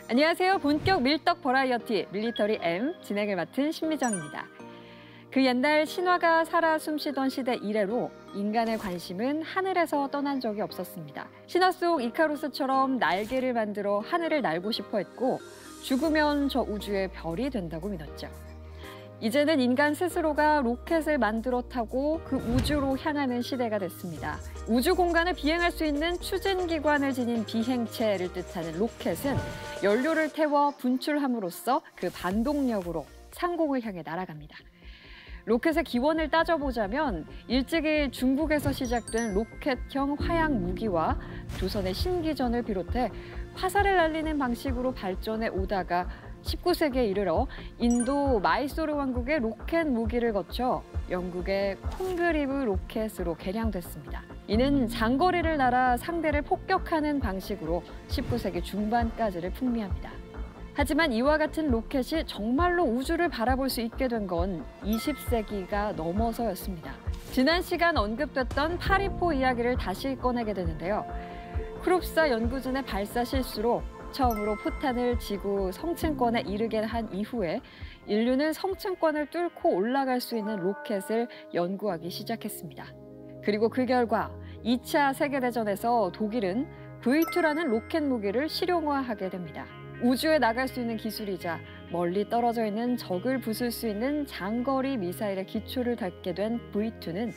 안녕하세요. 본격 밀떡 버라이어티 밀리터리 M 진행을 맡은 신미정입니다. 그 옛날 신화가 살아 숨쉬던 시대 이래로 인간의 관심은 하늘에서 떠난 적이 없었습니다. 신화 속 이카루스처럼 날개를 만들어 하늘을 날고 싶어 했고 죽으면 저 우주의 별이 된다고 믿었죠. 이제는 인간 스스로가 로켓을 만들어 타고 그 우주로 향하는 시대가 됐습니다. 우주 공간을 비행할 수 있는 추진기관을 지닌 비행체를 뜻하는 로켓은 연료를 태워 분출함으로써 그 반동력으로 상공을 향해 날아갑니다. 로켓의 기원을 따져보자면 일찍이 중국에서 시작된 로켓형 화약 무기와 조선의 신기전을 비롯해 화살을 날리는 방식으로 발전해 오다가 19세기에 이르러 인도 마이소르 왕국의 로켓 무기를 거쳐 영국의 콩그리브 로켓으로 개량됐습니다. 이는 장거리를 날아 상대를 폭격하는 방식으로 19세기 중반까지를 풍미합니다. 하지만 이와 같은 로켓이 정말로 우주를 바라볼 수 있게 된 건 20세기가 넘어서였습니다. 지난 시간 언급됐던 파리포 이야기를 다시 꺼내게 되는데요. 크롭사 연구진의 발사 실수로 처음으로 포탄을 지구 성층권에 이르게 한 이후에 인류는 성층권을 뚫고 올라갈 수 있는 로켓을 연구하기 시작했습니다. 그리고 그 결과 2차 세계대전에서 독일은 V2라는 로켓 무기를 실용화하게 됩니다. 우주에 나갈 수 있는 기술이자 멀리 떨어져 있는 적을 부술 수 있는 장거리 미사일의 기초를 닦게 된 V2는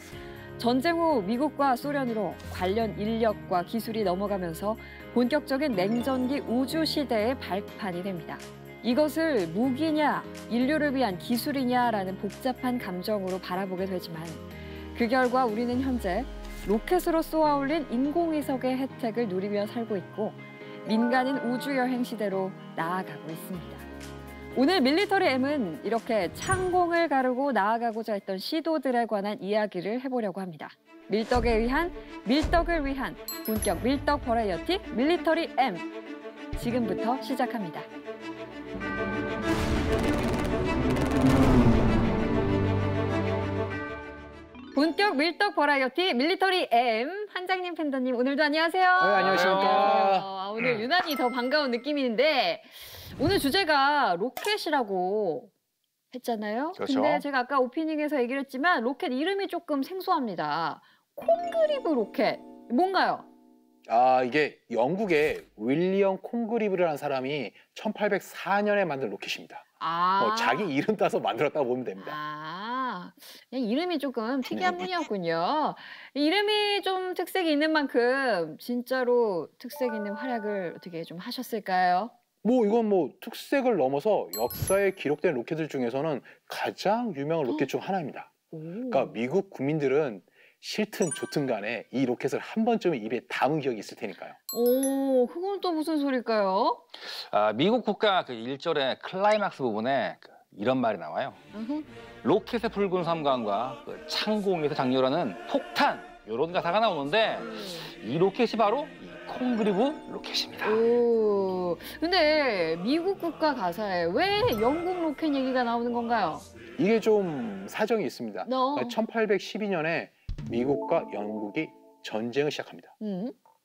전쟁 후 미국과 소련으로 관련 인력과 기술이 넘어가면서 본격적인 냉전기 우주 시대의 발판이 됩니다. 이것을 무기냐, 인류를 위한 기술이냐라는 복잡한 감정으로 바라보게 되지만 그 결과 우리는 현재 로켓으로 쏘아올린 인공위성의 혜택을 누리며 살고 있고 민간인 우주여행 시대로 나아가고 있습니다. 오늘 밀리터리 M은 이렇게 창공을 가르고 나아가고자 했던 시도들에 관한 이야기를 해보려고 합니다. 밀떡을 위한 본격 밀떡 버라이어티 밀리터리 M 지금부터 시작합니다. 본격 밀떡 버라이어티 밀리터리 M 한장님 팬더님 오늘도 안녕하세요. 네, 안녕하십니까. 오늘 유난히 더 반가운 느낌인데 오늘 주제가 로켓이라고 했잖아요. 그렇죠. 근데 제가 아까 오프닝에서 얘기를 했지만 로켓 이름이 조금 생소합니다. 콩그리브 로켓 뭔가요? 이게 영국의 윌리엄 콩그리브라는 사람이 1804년에 만든 로켓입니다. 자기 이름 따서 만들었다고 보면 됩니다. 그냥 이름이 조금 특이한 분이었군요. 이름이 좀 특색이 있는 만큼 진짜로 특색 있는 활약을 어떻게 좀 하셨을까요? 이건 특색을 넘어서 역사에 기록된 로켓들 중에서는 가장 유명한 로켓 중 하나입니다. 그러니까 미국 국민들은 싫든 좋든 간에 이 로켓을 한 번쯤은 입에 담은 기억이 있을 테니까요. 그건 또 무슨 소릴까요? 미국 국가 그 1절의 클라이막스 부분에 이런 말이 나와요. 로켓의 붉은 섬광과 그 창공에서 장렬하는 폭탄 이런 가사가 나오는데 이 로켓이 바로 이 콩그리브 로켓입니다. 근데 미국 국가 가사에 왜 영국 로켓 얘기가 나오는 건가요? 이게 좀 사정이 있습니다. 1812년에 미국과 영국이 전쟁을 시작합니다.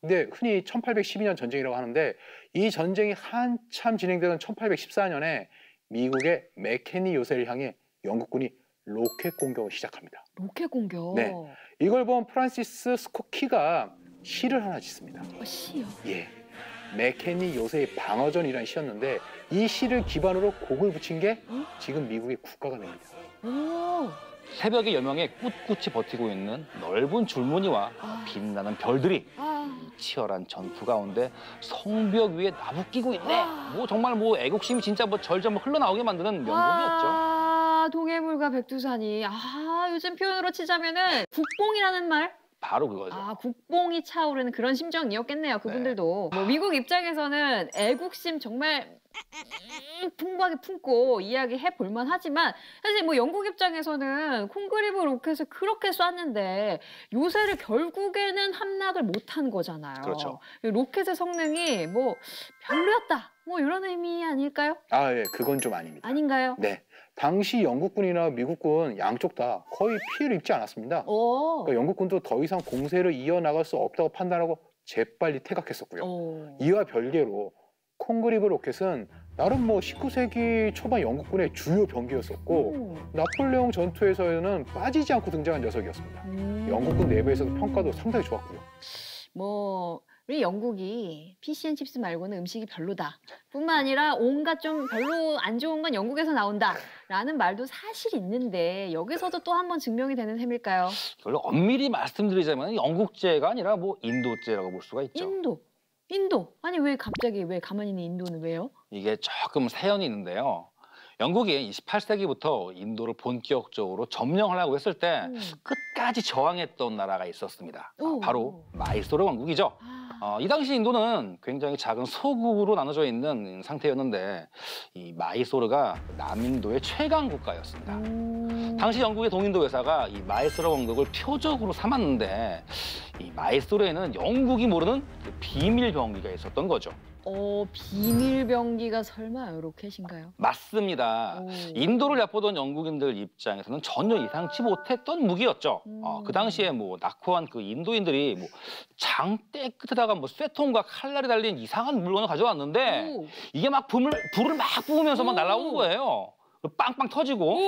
근데 흔히 1812년 전쟁이라고 하는데 이 전쟁이 한참 진행되던 1814년에 미국의 맥케니 요새를 향해 영국군이 로켓 공격을 시작합니다. 로켓 공격? 네. 이걸 본 프란시스 스코키가 시를 하나 짓습니다. 시요? 예. 맥케니 요새의 방어전이라는 시였는데 이 시를 기반으로 곡을 붙인 게 지금 미국의 국가가 됩니다. 새벽의 여명에 꿋꿋이 버티고 있는 넓은 줄무늬와 빛나는 별들이 치열한 전투 가운데 성벽 위에 나부끼고 있네. 정말 애국심이 진짜 절절 흘러나오게 만드는 명곡이었죠. 동해물과 백두산이 요즘 표현으로 치자면은 국뽕이라는 말? 바로 그거죠. 국뽕이 차오르는 그런 심정이었겠네요. 그분들도. 네. 미국 입장에서는 애국심 정말 풍부하게 품고 이야기해 볼만 하지만 사실 영국 입장에서는 콩그리브 로켓을 그렇게 쐈는데 요새를 결국에는 함락을 못한 거잖아요. 그렇죠. 로켓의 성능이 별로였다. 이런 의미 아닐까요? 예, 그건 좀 아닙니다. 아닌가요? 네. 당시 영국군이나 미국군 양쪽 다 거의 피해를 입지 않았습니다. 그러니까 영국군도 더 이상 공세를 이어나갈 수 없다고 판단하고 재빨리 퇴각했었고요. 이와 별개로 콩그리브 로켓은 나름 뭐 19세기 초반 영국군의 주요 병기였었고 나폴레옹 전투에서는 빠지지 않고 등장한 녀석이었습니다. 영국군 내부에서도 평가도 상당히 좋았고요. 뭐 우리 영국이 피시앤칩스 말고는 음식이 별로다. 뿐만 아니라 온갖 좀 별로 안 좋은 건 영국에서 나온다라는 말도 사실 있는데 여기서도 또 한 번 증명이 되는 셈일까요? 이걸 엄밀히 말씀드리자면 영국제가 아니라 뭐 인도제라고 볼 수가 있죠. 인도? 아니 왜 갑자기 왜 가만히 있는 인도는 왜요? 이게 조금 사연이 있는데요. 영국이 28세기부터 인도를 본격적으로 점령하려고 했을 때 끝까지 저항했던 나라가 있었습니다. 바로 마이소르 왕국이죠. 이 당시 인도는 굉장히 작은 소국으로 나눠져 있는 상태였는데 이 마이소르가 남인도의 최강 국가였습니다. 당시 영국의 동인도 회사가 이 마이소르 왕국을 표적으로 삼았는데 이 마이소르에는 영국이 모르는 그 비밀 병기가 있었던 거죠. 비밀 병기가 설마 로켓인가요? 맞습니다. 인도를 얕보던 영국인들 입장에서는 전혀 예상치 못했던 무기였죠. 그 당시에 뭐 낙후한 그 인도인들이 뭐 장대 끝에다가 뭐 쇠통과 칼날이 달린 이상한 물건을 가져왔는데 이게 막 불을 막 뿜으면서 막 날아오는 거예요. 빵빵 터지고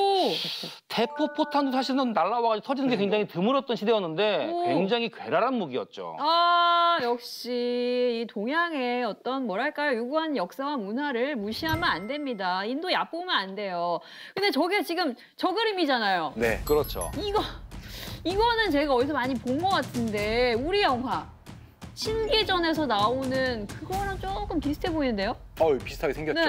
대포 포탄도 사실은 날라와가지고 터지는 게 굉장히 드물었던 시대였는데 굉장히 괴랄한 무기였죠. 역시 이 동양의 어떤 뭐랄까요 유구한 역사와 문화를 무시하면 안 됩니다. 인도 얕보면 안 돼요. 근데 저게 지금 저 그림이잖아요. 네, 그렇죠. 이거는 제가 어디서 많이 본 것 같은데 우리 영화 신기전에서 나오는 그거랑 조금 비슷해 보이는데요? 비슷하게 생겼죠.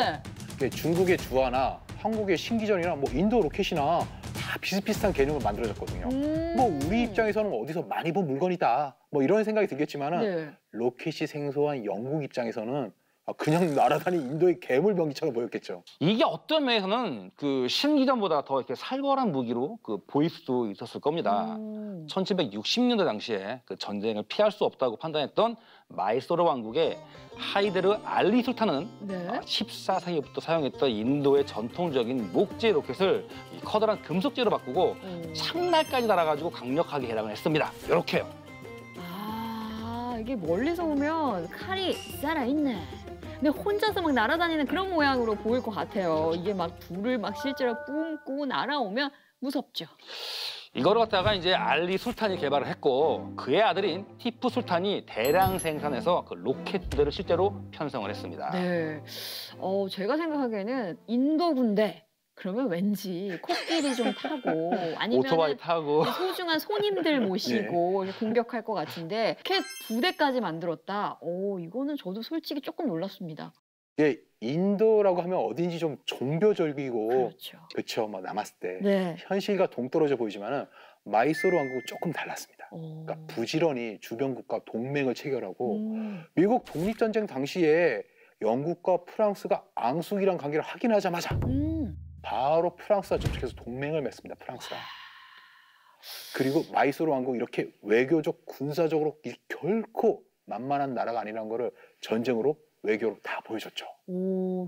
네. 중국의 주화나 한국의 신기전이나 뭐 인도 로켓이나 다 비슷비슷한 개념으로 만들어졌거든요. 뭐 우리 입장에서는 어디서 많이 본 물건이다 뭐 이런 생각이 들겠지만은 로켓이 생소한 영국 입장에서는 그냥 날아다니는 인도의 괴물병기처럼 보였겠죠. 이게 어떤 면에서는 그 신기전보다 더 이렇게 살벌한 무기로 보일 수도 있었을 겁니다. 1760년대 당시에 그 전쟁을 피할 수 없다고 판단했던 마이소르 왕국의 하이데르 알리 술탄은 14세기부터 사용했던 인도의 전통적인 목재 로켓을 이 커다란 금속재로 바꾸고 창날까지 달아가지고 강력하게 해랑을 했습니다. 이렇게요. 이게 멀리서 보면 칼이 살아있네. 근데 혼자서 막 날아다니는 그런 모양으로 보일 것 같아요. 이게 막 불을 막 실제로 뿜고 날아오면 무섭죠. 이거를 갖다가 이제 알리 술탄이 개발을 했고 그의 아들인 티푸 술탄이 대량 생산해서 그 로켓 부대를 실제로 편성을 했습니다. 네, 제가 생각하기에는 인도 군대 그러면 왠지 코끼리 좀 타고 아니면 오토바이 타고 소중한 손님들 모시고 공격할 것 같은데 이렇게 부대까지 만들었다. 이거는 저도 솔직히 조금 놀랐습니다. 인도라고 하면 어딘지 좀 종교적이고 그렇죠. 막 남았을 때 현실과 동떨어져 보이지만은 마이소르 왕국은 조금 달랐습니다. 그러니까 부지런히 주변국과 동맹을 체결하고 미국 독립전쟁 당시에 영국과 프랑스가 앙숙이란 관계를 확인하자마자 바로 프랑스와 접촉해서 동맹을 맺습니다. 프랑스랑. 그리고 마이소르 왕국 이렇게 외교적, 군사적으로 결코 만만한 나라가 아니라는 거를 전쟁으로 외교로 다 보여줬죠.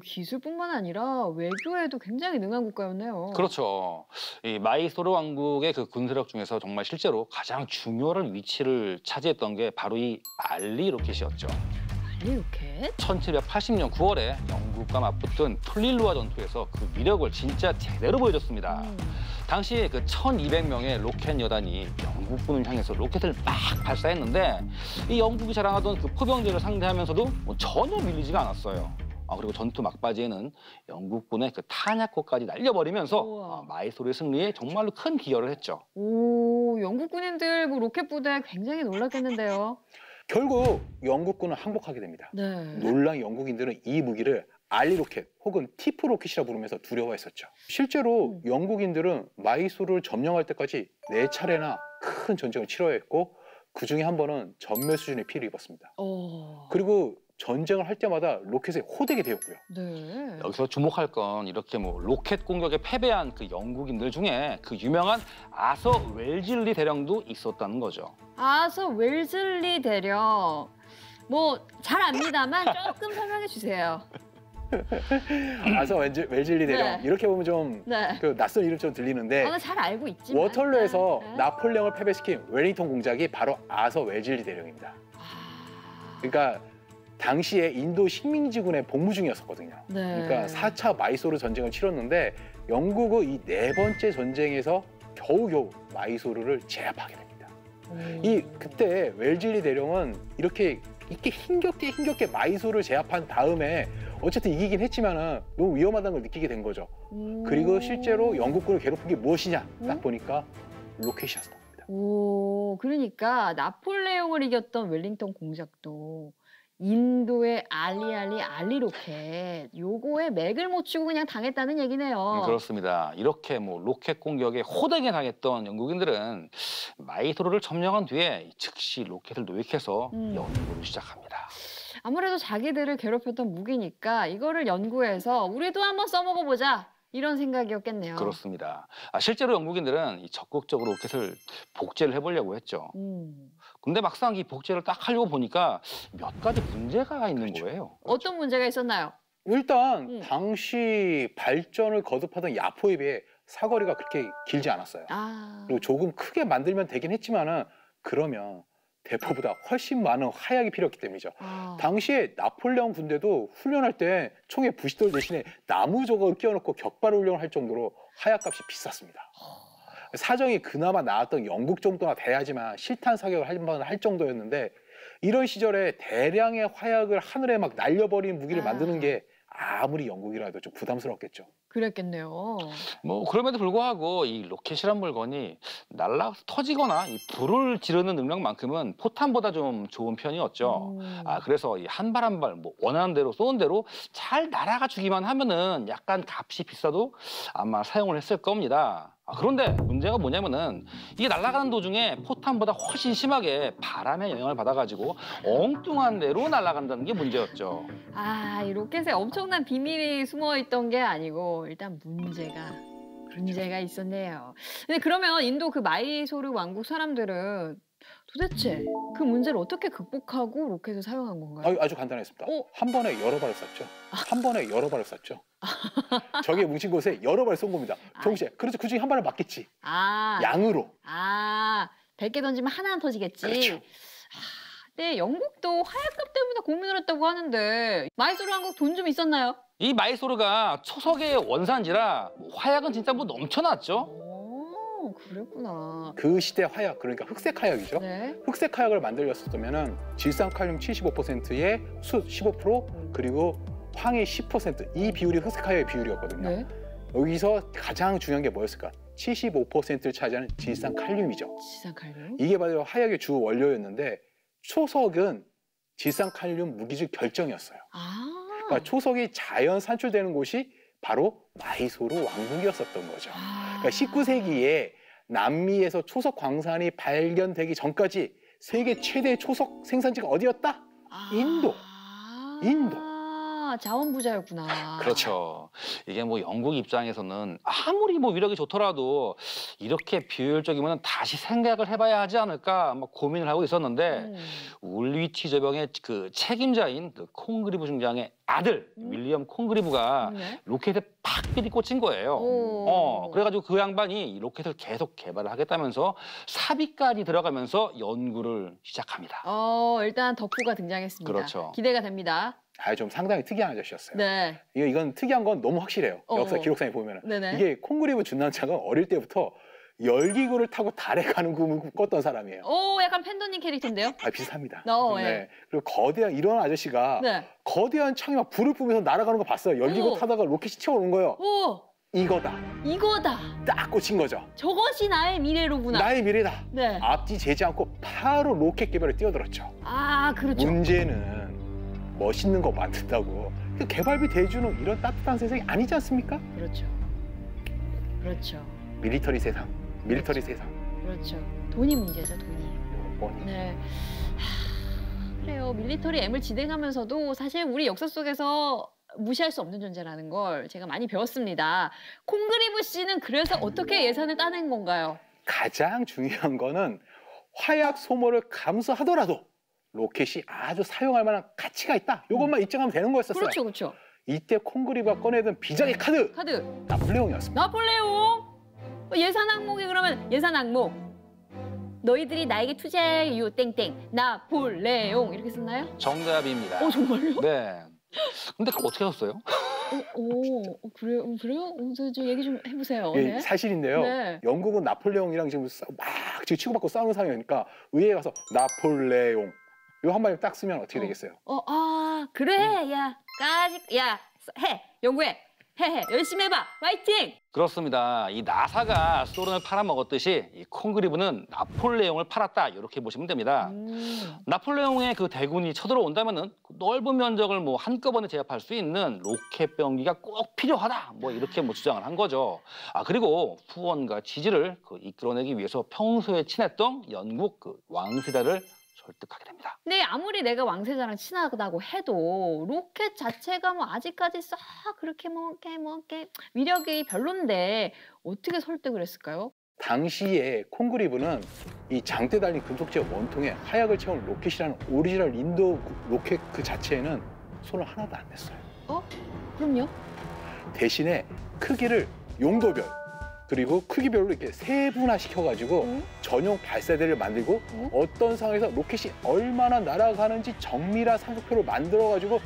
기술뿐만 아니라 외교에도 굉장히 능한 국가였네요. 그렇죠. 이 마이소르 왕국의 그 군사력 중에서 정말 실제로 가장 중요한 위치를 차지했던 게 바로 이 알리 로켓이었죠. 알리 로켓? 1780년 9월에 영국과 맞붙은 플릴루아 전투에서 그 위력을 진짜 제대로 보여줬습니다. 당시에 그 1200명의 로켓 여단이 영국군을 향해서 로켓을 막 발사했는데 이 영국이 자랑하던 그 포병대를 상대하면서도 전혀 밀리지가 않았어요. 그리고 전투 막바지에는 영국군의 그 탄약고까지 날려버리면서 마이소르의 승리에 정말로 큰 기여를 했죠. 영국 군인들 그 로켓 부대 굉장히 놀랐겠는데요. 결국 영국군은 항복하게 됩니다. 놀란 영국인들은 이 무기를 알리 로켓 혹은 티프 로켓이라 부르면서 두려워했었죠. 실제로 영국인들은 마이소르를 점령할 때까지 4차례나 큰 전쟁을 치러야 했고 그중에 한 번은 전멸 수준의 피해를 입었습니다. 그리고 전쟁을 할 때마다 로켓에 호되게 되었고요. 여기서 주목할 건 이렇게 뭐 로켓 공격에 패배한 그 영국인들 중에 그 유명한 아서 웰즐리 대령도 있었다는 거죠. 아서 웰즐리 대령. 뭐 잘 압니다만 조금 설명해 주세요. 아서 웰즐리 대령. 이렇게 보면 좀 그 낯선 이름 좀 들리는데 잘 알고 있지만 워털루에서 나폴레옹을 패배시킨 웰링턴 공작이 바로 아서 웰즐리 대령입니다. 그러니까 당시에 인도 식민지군에 복무 중이었었거든요. 네. 그러니까 4차 마이소르 전쟁을 치렀는데 영국은 이 4번째 전쟁에서 겨우겨우 마이소르를 제압하게 됩니다. 그때 웰즐리 대령은 이렇게 힘겹게 마이소르를 제압한 다음에 어쨌든 이기긴 했지만은 너무 위험하다는 걸 느끼게 된 거죠. 그리고 실제로 영국군을 괴롭힌 게 무엇이냐 딱 보니까 로켓이었습니다. 오, 그러니까 나폴레옹을 이겼던 웰링턴 공작도 인도의 알리 로켓 요거에 맥을 못 추고 그냥 당했다는 얘기네요. 그렇습니다. 이렇게 뭐 로켓 공격에 호되게 당했던 영국인들은 마이소르를 점령한 뒤에 즉시 로켓을 도입해서 연구를 시작합니다. 아무래도 자기들을 괴롭혔던 무기니까 이거를 연구해서 우리도 한번 써먹어 보자. 이런 생각이었겠네요. 그렇습니다. 실제로 영국인들은 적극적으로 로켓을 복제를 해보려고 했죠. 근데 막상 이 복제를 딱 하려고 보니까 몇 가지 문제가 있는 거예요. 어떤 문제가 있었나요? 일단 당시 발전을 거듭하던 야포에 비해 사거리가 그렇게 길지 않았어요. 그리고 조금 크게 만들면 되긴 했지만은 그러면 대포보다 훨씬 많은 화약이 필요했기 때문이죠. 당시에 나폴레옹 군대도 훈련할 때 총에 부싯돌 대신에 나무 조각을 끼워놓고 격발 훈련을 할 정도로 화약값이 비쌌습니다. 사정이 그나마 나았던 영국 정도나 돼야지만 실탄 사격을 한번 할 정도였는데 이런 시절에 대량의 화약을 하늘에 막 날려버리는 무기를 만드는 게 아무리 영국이라도 좀 부담스럽겠죠. 그랬겠네요. 뭐 그럼에도 불구하고 이 로켓이란 물건이 날아가서 터지거나 이 불을 지르는 능력만큼은 포탄보다 좀 좋은 편이었죠. 그래서 이 한 발 한 발 뭐 원하는 대로 쏘는 대로 잘 날아가 주기만 하면은 약간 값이 비싸도 아마 사용을 했을 겁니다. 그런데 문제가 뭐냐면은 이게 날아가는 도중에 포탄보다 훨씬 심하게 바람의 영향을 받아가지고 엉뚱한 데로 날아간다는 게 문제였죠. 이 로켓에 엄청난 비밀이 숨어있던 게 아니고 일단 문제가 있었네요. 근데 그러면 인도 그 마이소르 왕국 사람들은 도대체 그 문제를 어떻게 극복하고 로켓을 사용한 건가요? 아주 간단했습니다. 한 번에 여러 발을 쐈죠. 한 번에 여러 발을 쐈죠. 적에 뭉친 곳에 여러 발을 쏜 겁니다. 동시에. 그래서 그중에 한 발을 맞겠지. 양으로. 100개 던지면 하나는 터지겠지. 그렇죠. 근데 영국도 화약값 때문에 고민을 했다고 하는데 마이소르 왕국 돈 좀 있었나요? 이 마이소르가 초석의 원산지라 화약은 진짜 뭐 넘쳐났죠. 그랬구나. 그 시대 화약, 그러니까 흑색 화약이죠. 네. 흑색 화약을 만들었으면 질산칼륨 75%에 숯 15% 그리고 황이 10% 이 비율이 흑색 화약의 비율이었거든요. 네. 여기서 가장 중요한 게 뭐였을까? 75%를 차지하는 질산칼륨이죠. 질산칼륨? 이게 바로 화약의 주 원료였는데 초석은 질산칼륨 무기질 결정이었어요. 그러니까 초석이 자연 산출되는 곳이 바로 마이소르 왕국이었었던 거죠. 그러니까 19세기에 남미에서 초석 광산이 발견되기 전까지 세계 최대의 초석 생산지가 어디였다? 인도. 자원부자였구나. 그렇죠. 이게 뭐 영국 입장에서는 아무리 뭐 위력이 좋더라도 이렇게 비효율적이면 다시 생각을 해봐야 하지 않을까 막 고민을 하고 있었는데 울리치 저병의 그 책임자인 그 콩그리브 중장의 아들 윌리엄 콩그리브가 로켓에 팍 삐리 꽂힌 거예요. 그래가지고 그 양반이 이 로켓을 계속 개발을 하겠다면서 사비까지 들어가면서 연구를 시작합니다. 일단 덕후가 등장했습니다. 그렇죠. 기대가 됩니다. 좀 상당히 특이한 아저씨였어요. 네. 이건 특이한 건 너무 확실해요. 역사 기록상에 보면은. 네네. 이게 콩그리브 준난차가 어릴 때부터 열기구를 타고 달에 가는 꿈을 꿨던 사람이에요. 약간 팬더님 캐릭터인데요? 비슷합니다. 네. 그리고 거대한 이런 아저씨가 거대한 창에 막 불을 뿜으면서 날아가는 거 봤어요. 열기구 타다가 로켓이 튀어오는 거예요. 이거다. 딱 꽂힌 거죠. 저것이 나의 미래로구나. 나의 미래다. 네. 앞뒤 재지 않고 바로 로켓 개발에 뛰어들었죠. 그렇죠. 문제는 멋있는 거 만든다고 개발비 대주는 이런 따뜻한 세상이 아니지 않습니까? 그렇죠. 밀리터리 세상. 그렇죠. 돈이 문제죠, 돈이. 네. 그래요. 밀리터리 M을 진행하면서도 사실 우리 역사 속에서 무시할 수 없는 존재라는 걸 제가 많이 배웠습니다. 콩그리브 씨는 그래서 어떻게 예산을 따낸 건가요? 가장 중요한 거는 화약 소모를 감수하더라도 로켓이 아주 사용할 만한 가치가 있다. 이것만 입증하면 되는 거였었어요. 그렇죠. 이때 콩그리브가 꺼내든 비장의 카드. 나폴레옹이었습니다. 나폴레옹? 예산 항목이 그러면 예산 항목 너희들이 나에게 투자할 이유 땡땡 나폴레옹 이렇게 썼나요? 정답입니다. 정말요? 네. 근데 그거 어떻게 하셨어요? 그래요? 그래요? 저 얘기 좀 해보세요. 예, 네. 사실인데요. 네. 영국은 나폴레옹이랑 지금 막 지금 치고받고 싸우는 상황이니까 의회에 가서 나폴레옹 이거 한 마디 딱 쓰면 어떻게 되겠어요? 그래, 야, 해, 연구해, 해, 열심히 해봐, 화이팅! 그렇습니다. 이 나사가 소련을 팔아먹었듯이 이 콩그리브는 나폴레옹을 팔았다 이렇게 보시면 됩니다. 나폴레옹의 그 대군이 쳐들어온다면은 넓은 면적을 뭐 한꺼번에 제압할 수 있는 로켓 병기가 꼭 필요하다 뭐 이렇게 뭐 주장을 한 거죠. 그리고 후원과 지지를 이끌어내기 위해서 평소에 친했던 영국 왕세자를 설득하게 됩니다. 근데 아무리 내가 왕세자랑 친하다고 해도 로켓 자체가 뭐 아직까지 싹 그렇게 위력이 별론데 어떻게 설득을 했을까요? 당시에 콩그리브는 이 장대 달린 금속재 원통에 화약을 채운 로켓이라는 오리지널 인도 로켓 그 자체에는 손을 하나도 안 냈어요. 그럼요? 대신에 크기를 용도별 그리고 크기별로 이렇게 세분화시켜가지고 전용 발사대를 만들고 어떤 상황에서 로켓이 얼마나 날아가는지 정밀한 상속표를 만들어가지고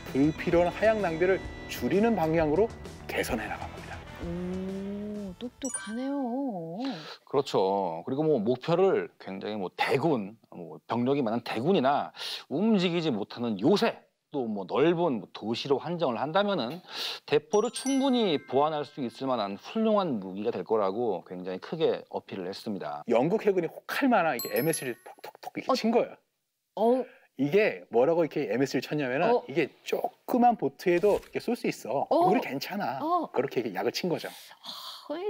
불필요한 하향 낭비를 줄이는 방향으로 개선해 나간 겁니다. 똑똑하네요. 그렇죠. 그리고 뭐 목표를 굉장히 대군, 병력이 많은 대군이나 움직이지 못하는 요새 또 뭐 넓은 도시로 한정을 한다면은 대포를 충분히 보완할 수 있을 만한 훌륭한 무기가 될 거라고 굉장히 크게 어필을 했습니다. 영국 해군이 혹할 만한 이게 MS를 톡톡톡 이렇게 친 거예요. 이게 뭐라고 이렇게 MS를 쳤냐면은 이게 조그만 보트에도 이렇게 쏠 수 있어. 우리 괜찮아. 그렇게 이렇게 약을 친 거죠.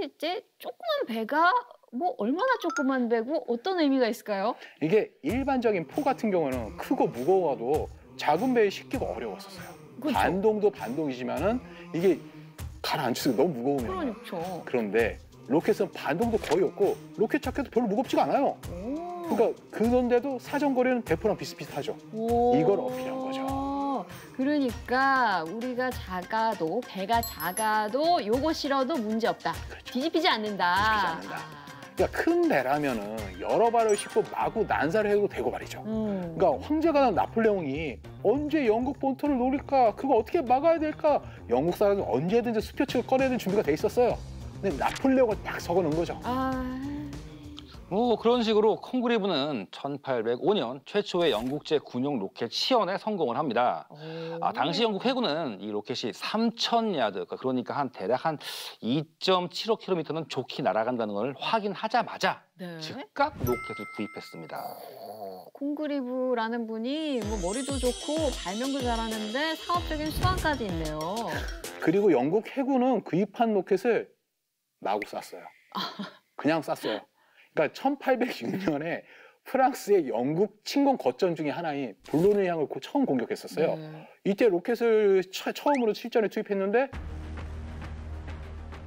이제 조그만 배가 뭐 얼마나 조그만 배고 어떤 의미가 있을까요? 이게 일반적인 포 같은 경우는 크고 무거워도 작은 배에 싣기가 어려웠었어요. 그렇죠. 반동도 반동이지만은 이게 가라앉히기가 너무 무거우면. 그렇죠. 그런데 로켓은 반동도 거의 없고 로켓 자켓도 별로 무겁지가 않아요. 그러니까 그런데도 사정거리는 대포랑 비슷비슷하죠. 이걸 어필한 거죠. 그러니까 우리가 작아도 배가 작아도 요거 실어도 문제 없다. 그렇죠. 뒤집히지 않는다. 그러니까 큰 배라면은 여러 발을 싣고 마구 난사를 해도 되고 말이죠. 그러니까 황제가 난 나폴레옹이 언제 영국 본토를 노릴까? 그거 어떻게 막아야 될까? 영국 사람은 언제든지 수표측을 꺼내는 준비가 돼 있었어요. 근데 나폴레옹을 딱 적어놓은 거죠. 뭐 그런 식으로 콩그리브는 1805년 최초의 영국제 군용 로켓 시연에 성공을 합니다. 당시 영국 해군은 이 로켓이 3,000야드, 그러니까 대략 한 2.75km는 좋게 날아간다는 걸 확인하자마자 즉각 로켓을 구입했습니다. 콩그리브라는 분이 뭐 머리도 좋고 발명도 잘하는데 사업적인 수완까지 있네요. 그리고 영국 해군은 구입한 로켓을 마구 쐈어요. 그냥 쐈어요. 그러니까 1806년에 프랑스의 영국 침공 거점 중에 하나인 불로느향을 처음 공격했었어요. 이때 로켓을 처음으로 실전에 투입했는데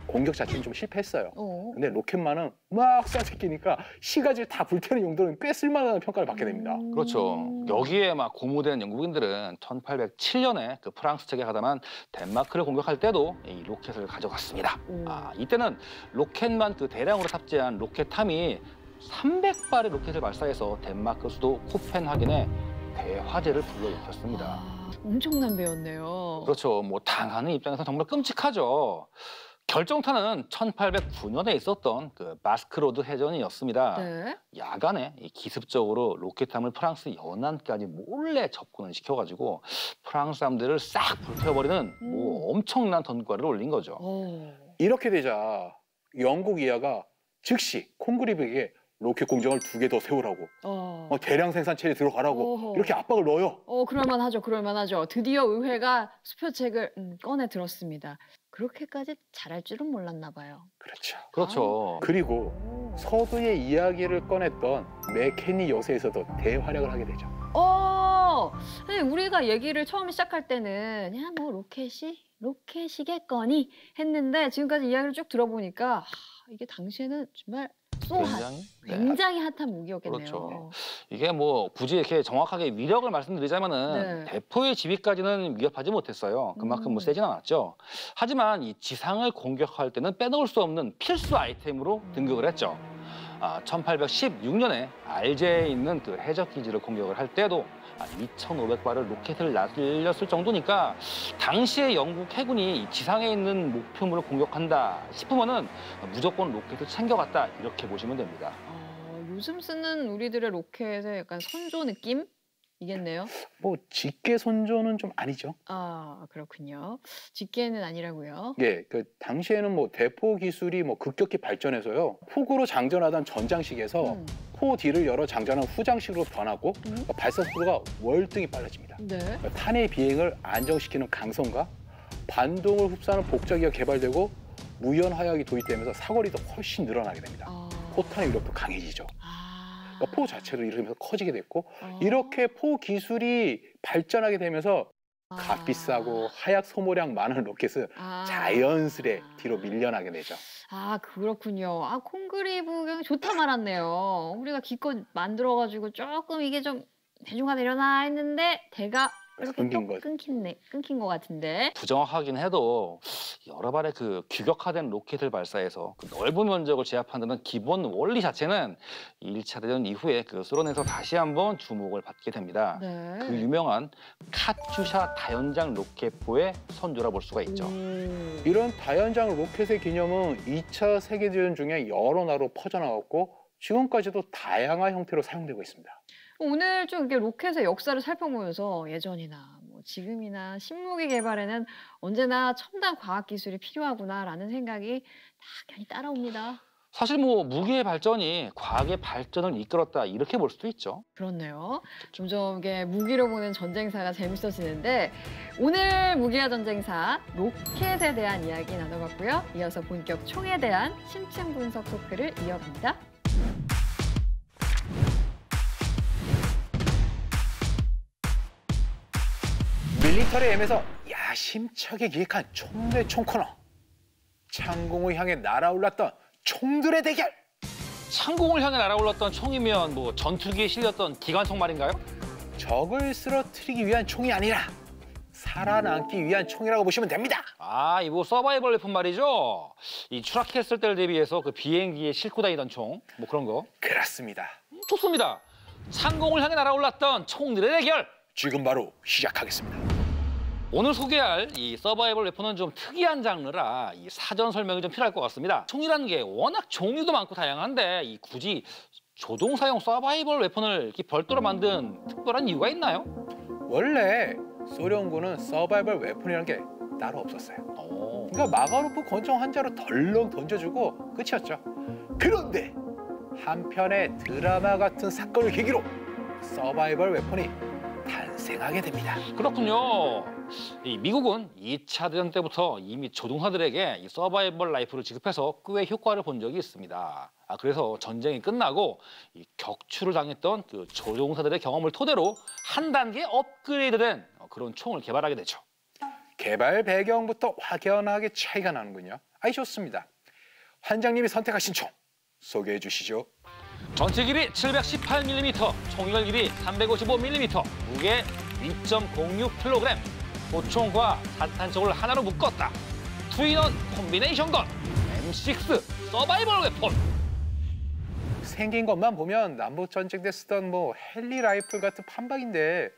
공격 자체는 좀 실패했어요. 근데 로켓만은 막 쏴새끼니까 시가지를 다 불태우는 용도는 꽤 쓸만한 평가를 받게 됩니다. 그렇죠. 여기에 막 고무된 영국인들은 1807년에 그 프랑스 측에 가담한 덴마크를 공격할 때도 이 로켓을 가져갔습니다. 이때는 로켓만 대량으로 탑재한 로켓함이 300발의 로켓을 발사해서 덴마크 수도 코펜하겐에 대화재를 불러일으켰습니다. 엄청난 배였네요. 그렇죠. 뭐 당하는 입장에서 정말 끔찍하죠. 결정타는 1809년에 있었던 그 바스크로드 해전이었습니다. 야간에 기습적으로 로켓함을 프랑스 연안까지 몰래 접근을 시켜가지고 프랑스 함대를 싹 불태워버리는 뭐 엄청난 전과를 올린 거죠. 이렇게 되자 영국 이하가 즉시 콩그리브에게 로켓 공장을 2개 더 세우라고 대량 생산체에 들어가라고 이렇게 압박을 넣어요. 그럴만하죠. 그럴만하죠. 드디어 의회가 수표책을 꺼내 들었습니다. 그렇게까지 잘할 줄은 몰랐나 봐요. 그렇죠. 그리고 서두의 이야기를 꺼냈던 맥케니 여세에서도 대활약을 하게 되죠. 우리가 얘기를 처음 시작할 때는 그냥 뭐 로켓이겠거니 했는데 지금까지 이야기를 쭉 들어보니까 이게 당시에는 정말 굉장히 핫한 무기였겠네요. 그렇죠. 이게 뭐 굳이 이렇게 정확하게 위력을 말씀드리자면은 대포의 지위까지는 위협하지 못했어요. 그만큼 뭐 세진 않았죠. 하지만 이 지상을 공격할 때는 빼놓을 수 없는 필수 아이템으로 등극을 했죠. 1816년에 알제에 있는 그 해적 기지를 공격을 할 때도 2,500발의 로켓을 날렸을 정도니까 당시에 영국 해군이 지상에 있는 목표물을 공격한다 싶으면은 무조건 로켓을 챙겨갔다 이렇게 보시면 됩니다. 요즘 쓰는 우리들의 로켓의 약간 선조 느낌? 이겠네요. 뭐 직계 선조는 좀 아니죠. 아, 그렇군요. 직계는 아니라고요? 예, 그 당시에는 뭐 대포 기술이 뭐 급격히 발전해서요. 폭으로 장전하던 전장식에서 포 뒤를 열어 장전한 후장식으로 변하고 발사 속도가 월등히 빨라집니다. 네. 탄의 비행을 안정시키는 강성과 반동을 흡수하는 복자기가 개발되고 무연화약이 도입되면서 사거리도 훨씬 늘어나게 됩니다. 포탄의 위력도 강해지죠. 그러니까 포 자체도 이러면서 커지게 됐고 이렇게 포 기술이 발전하게 되면서 값비싸고 하약 소모량 많은 로켓은 자연스레 뒤로 밀려나게 되죠. 아, 그렇군요. 콩그리브 그냥 좋다 말았네요. 우리가 기껏 만들어가지고 조금 이게 좀 대중화되려나 했는데 대가 이렇게 끊긴 것 같은데. 부정확하긴 해도 여러 발의 그 규격화된 로켓을 발사해서 그 넓은 면적을 제압한다는 기본 원리 자체는 1차 대전 이후에 그 소련에서 다시 한번 주목을 받게 됩니다. 네. 그 유명한 카츄샤 다연장 로켓포의 선조라 볼 수가 있죠. 이런 다연장 로켓의 개념은 2차 세계대전 중에 여러 나라로 퍼져나갔고 지금까지도 다양한 형태로 사용되고 있습니다. 오늘 좀 이렇게 로켓의 역사를 살펴보면서 예전이나 뭐 지금이나 신무기 개발에는 언제나 첨단 과학 기술이 필요하구나라는 생각이 당연히 따라옵니다. 사실 뭐 무기의 발전이 과학의 발전을 이끌었다 이렇게 볼 수도 있죠. 그렇네요. 점점 이게 무기로 보는 전쟁사가 재밌어지는데 오늘 무기와 전쟁사 로켓에 대한 이야기 나눠봤고요. 이어서 본격 총에 대한 심층 분석 토크를 이어갑니다. 밀리터리 M에서 야심차게 기획한 총 대 총 코너. 창공을 향해 날아올랐던 총들의 대결. 창공을 향해 날아올랐던 총이면 뭐 전투기에 실렸던 기관총 말인가요? 적을 쓰러뜨리기 위한 총이 아니라 살아남기 위한 총이라고 보시면 됩니다. 이거 서바이벌 웨폰 말이죠? 이 추락했을 때를 대비해서 그 비행기에 싣고 다니던 총, 뭐 그런 거. 그렇습니다. 좋습니다. 창공을 향해 날아올랐던 총들의 대결. 지금 바로 시작하겠습니다. 오늘 소개할 이 서바이벌 웨폰은 좀 특이한 장르라 이 사전 설명이 좀 필요할 것 같습니다. 총이라는 게 워낙 종류도 많고 다양한데 굳이 조종사용 서바이벌 웨폰을 이렇게 별도로 만든 특별한 이유가 있나요? 원래 소련군은 서바이벌 웨폰이라는 게 따로 없었어요. 그러니까 마가로프 권총 한 자로 덜렁 던져주고 끝이었죠. 그런데 한편의 드라마 같은 사건을 계기로 서바이벌 웨폰이 탄생하게 됩니다. 그렇군요. 이 미국은 2차 대전 때부터 이미 조종사들에게 이 서바이벌 라이플을 지급해서 꽤 효과를 본 적이 있습니다. 그래서 전쟁이 끝나고 이 격추를 당했던 그 조종사들의 경험을 토대로 한 단계 업그레이드된 그런 총을 개발하게 되죠. 개발 배경부터 확연하게 차이가 나는군요. 좋습니다. 환장님이 선택하신 총 소개해 주시죠. 전체 길이 718mm, 총열 길이 355mm, 무게 2.06kg, 보총과 산탄총을 하나로 묶었다. 투인원 콤비네이션 건, M6 서바이벌 웨폰. 생긴 것만 보면 남북전쟁 때 쓰던 뭐 헬리 라이플 같은 판박인데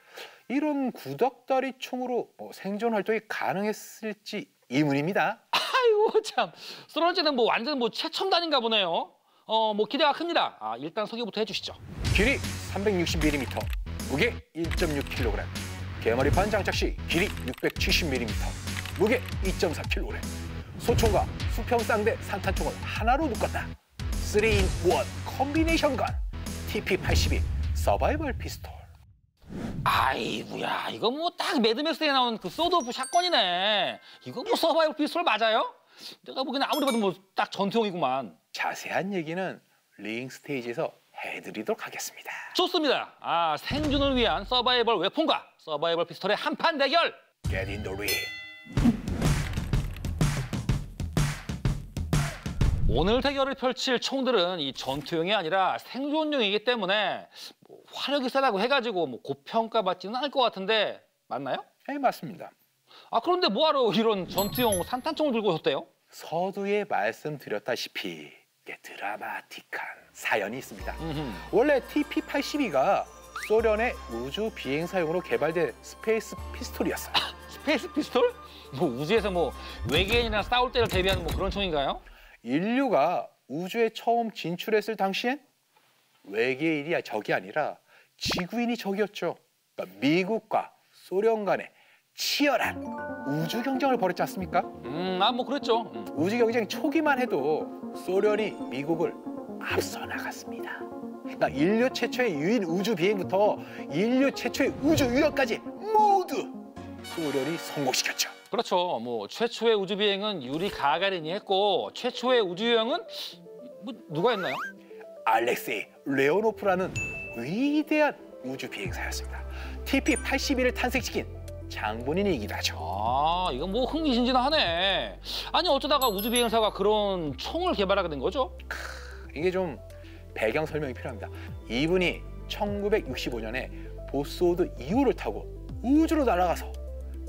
이런 구닥다리 총으로 생존 활동이 가능했을지 의문입니다. 아이고 참, 소련제는 뭐 완전 최첨단인가 보네요. 뭐 기대가 큽니다. 일단 소개부터 해주시죠. 길이 360mm, 무게 1.6kg, 개머리판 장착 시 길이 670mm, 무게 2.4kg, 소총과 수평 쌍대 산탄총을 하나로 묶었다. 3-in-1 콤비네이션 건, TP-82 서바이벌 피스톨. 아이고야, 이거 뭐 딱 매드맥스에 나온 그 소드 오프 샷건이네. 이거 뭐 서바이벌 피스톨 맞아요? 내가 보기에는 아무리 봐도 뭐 딱 전투용이구만. 자세한 얘기는 링 스테이지에서 해드리도록 하겠습니다. 좋습니다. 생존을 위한 서바이벌 웨폰과 서바이벌 피스톨의 한판 대결. Get in the ring. 오늘 대결을 펼칠 총들은 이 전투용이 아니라 생존용이기 때문에 화력이 세다고 해가지고 고평가받지는 않을 것 같은데 맞나요? 네, 맞습니다. 그런데 뭐하러 이런 전투용 산탄총을 들고 오셨대요? 서두에 말씀드렸다시피 드라마틱한 사연이 있습니다. 원래 TP-82가 소련의 우주 비행사용으로 개발된 스페이스 피스톨이었어요. 스페이스 피스톨? 뭐 우주에서 뭐 외계인이랑 싸울 때를 대비하는 뭐 그런 총인가요? 인류가 우주에 처음 진출했을 당시엔 외계인이 적이 아니라 지구인이 적이었죠. 그러니까 미국과 소련 간에 치열한 우주 경쟁을 벌였지 않습니까? 뭐 그랬죠. 우주 경쟁 초기만 해도 소련이 미국을 앞서 나갔습니다. 그러니까 인류 최초의 유인 우주 비행부터 인류 최초의 우주 유역까지 모두 소련이 성공시켰죠. 그렇죠. 뭐 최초의 우주 비행은 유리 가가린이 했고 최초의 우주 여행은 뭐 누가 했나요? 알렉세이 레오노프라는 위대한 우주 비행사였습니다. TP-82를 탄생시킨 장본인이기도 하죠. 아, 이건 뭐 흥미진진하네. 아니 어쩌다가 우주 비행사가 그런 총을 개발하게 된 거죠? 이게 좀 배경 설명이 필요합니다. 이분이 1965년에 보스워드 2호를 타고 우주로 날아가서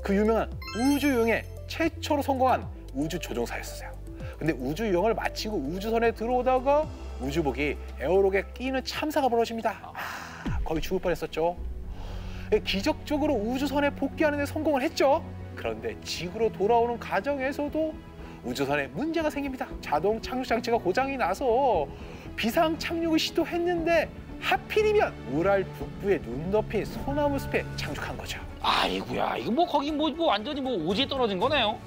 그 유명한 우주 유영에 최초로 성공한 우주 조종사였어요. 근데 우주 유영을 마치고 우주선에 들어오다가 우주복이 에어록에 끼는 참사가 벌어집니다. 거의 죽을 뻔했었죠. 기적적으로 우주선에 복귀하는 데 성공을 했죠. 그런데 지구로 돌아오는 과정에서도 우주선에 문제가 생깁니다. 자동 착륙 장치가 고장이 나서 비상 착륙을 시도했는데 하필이면 우랄 북부의 눈 덮인 소나무 숲에 착륙한 거죠. 아이고야, 이거 뭐 거기 뭐 완전히 뭐 오지에 떨어진 거네요.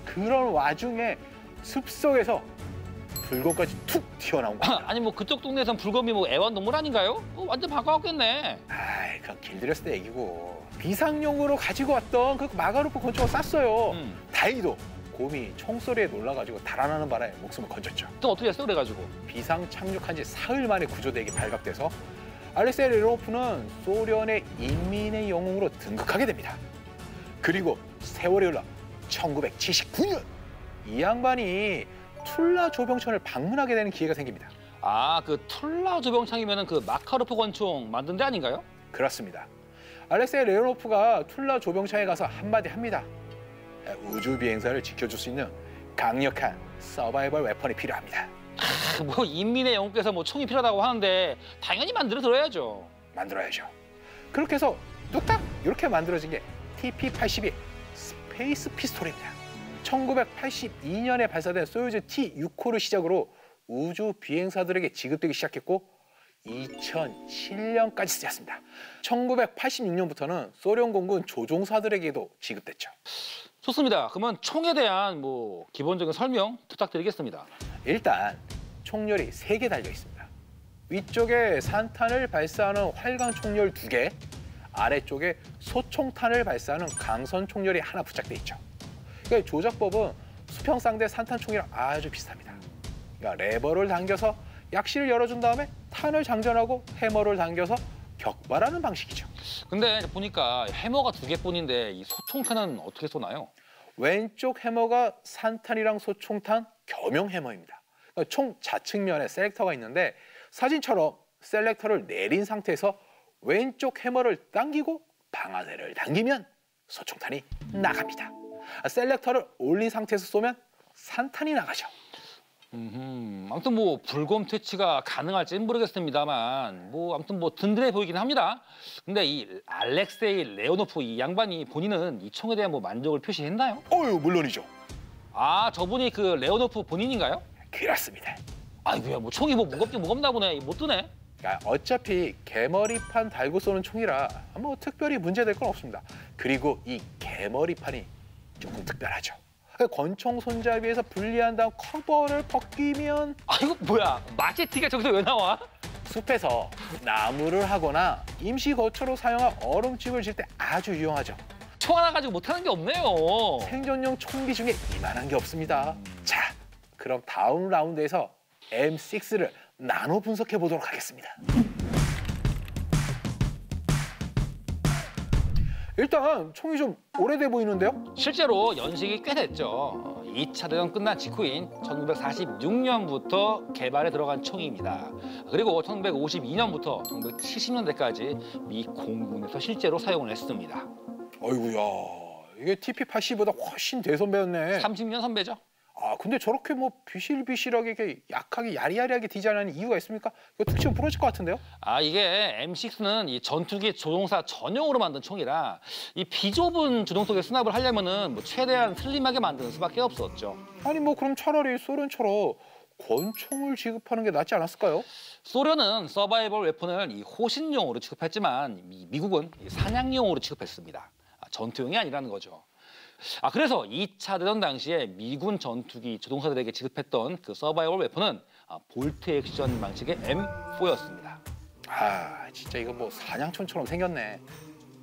그런 와중에 숲속에서 불곰까지 툭 튀어나온 거야. 아니 뭐 그쪽 동네에선 불곰이 뭐 애완동물 아닌가요? 완전 바꿔왔겠네. 아이, 그건 길들였을 때 얘기고. 비상용으로 가지고 왔던 그 마가로프 권총을 쐈어요. 다행히도 곰이 총소리에 놀라가지고 달아나는 바람에 목숨을 건졌죠. 또 어떻게 했어 그래가지고? 비상 착륙한 지 사흘 만에 구조대에게 발각돼서 알렉세이 레오노프는 소련의 인민의 영웅으로 등극하게 됩니다. 그리고 세월이 흘러 1979년 이 양반이 툴라 조병천을 방문하게 되는 기회가 생깁니다. 아, 그 툴라 조병창이면은 그 마카로프 권총 만든 데 아닌가요? 그렇습니다. 알렉세이 레오노프가 툴라 조병창에 가서 한마디 합니다. 우주 비행사를 지켜줄 수 있는 강력한 서바이벌 웨폰이 필요합니다. 뭐 인민의 영웅께서 뭐 총이 필요하다고 하는데 당연히 만들어야죠. 만들어야죠. 그렇게 해서 뚝딱 이렇게 만들어진 게 TP-82 스페이스 피스톨입니다. 1982년에 발사된 소유즈 T6호를 시작으로 우주 비행사들에게 지급되기 시작했고 2007년까지 쓰였습니다. 1986년부터는 소련 공군 조종사들에게도 지급됐죠. 좋습니다. 그러면 총에 대한 뭐 기본적인 설명 부탁드리겠습니다. 일단 총열이 3개 달려 있습니다. 위쪽에 산탄을 발사하는 활강 총열 2개, 아래쪽에 소총탄을 발사하는 강선 총열이 하나 부착돼 있죠. 그러니까 조작법은 수평상대 산탄 총이랑 아주 비슷합니다. 그러니까 레버를 당겨서 약실을 열어준 다음에 탄을 장전하고 해머를 당겨서 격발하는 방식이죠. 근데 보니까 해머가 2개뿐인데 이 소총탄은 어떻게 쏘나요? 왼쪽 해머가 산탄이랑 소총탄 겸용 해머입니다. 그러니까 총 좌측면에 셀렉터가 있는데 사진처럼 셀렉터를 내린 상태에서 왼쪽 해머를 당기고 방아쇠를 당기면 소총탄이 나갑니다. 셀렉터를 올린 상태에서 쏘면 산탄이 나가죠. 아무튼 뭐 불곰 퇴치가 가능할지는 모르겠습니다만 뭐 아무튼 뭐 든든해 보이긴 합니다. 근데 이 알렉세이 레오노프 이 양반이 본인은 이 총에 대한 뭐 만족을 표시했나요? 물론이죠. 아, 저분이 그 레오노프 본인인가요? 그렇습니다. 아이고야, 뭐 총이 뭐 무겁나 보네. 못 드네. 그러니까 어차피 개머리판 달고 쏘는 총이라 뭐 특별히 문제될 건 없습니다. 그리고 이 개머리판이 조금 특별하죠. 권총 손잡이에서 분리한 다음 커버를 벗기면 이거 뭐야? 마체티가 저기서 왜 나와? 숲에서 나무를 하거나 임시 거처로 사용한 얼음집을 질 때 아주 유용하죠. 총 하나 가지고 못하는 게 없네요. 생존용 총기 중에 이만한 게 없습니다. 자, 그럼 다음 라운드에서 M6를 나눠 분석해 보도록 하겠습니다. 일단 총이 좀 오래돼 보이는데요? 실제로 연식이 꽤 됐죠. 2차 대전 끝난 직후인 1946년부터 개발에 들어간 총입니다. 그리고 1952년부터 1970년대까지 미 공군에서 실제로 사용을 했습니다. 어이구야, 이게 TP-82보다 훨씬 대선배였네. 30년 선배죠. 아, 근데 저렇게 뭐 비실비실하게 이렇게 약하게 야리야리하게 디자인하는 이유가 있습니까? 이거 툭 치면 부러질 것 같은데요? 아, 이게 M6는 이 전투기 조종사 전용으로 만든 총이라 이 비좁은 주동 속에 수납을 하려면은 뭐 최대한 슬림하게 만드는 수밖에 없었죠. 아니 뭐 그럼 차라리 소련처럼 권총을 지급하는 게 낫지 않았을까요? 소련은 서바이벌 웨폰을 이 호신용으로 취급했지만 미국은 이 사냥용으로 취급했습니다. 전투용이 아니라는 거죠. 그래서 2차 대전 당시에 미군 전투기 조종사들에게 지급했던 그 서바이벌 웨폰은 볼트 액션 방식의 M4였습니다. 아, 진짜 이거 뭐 사냥총처럼 생겼네.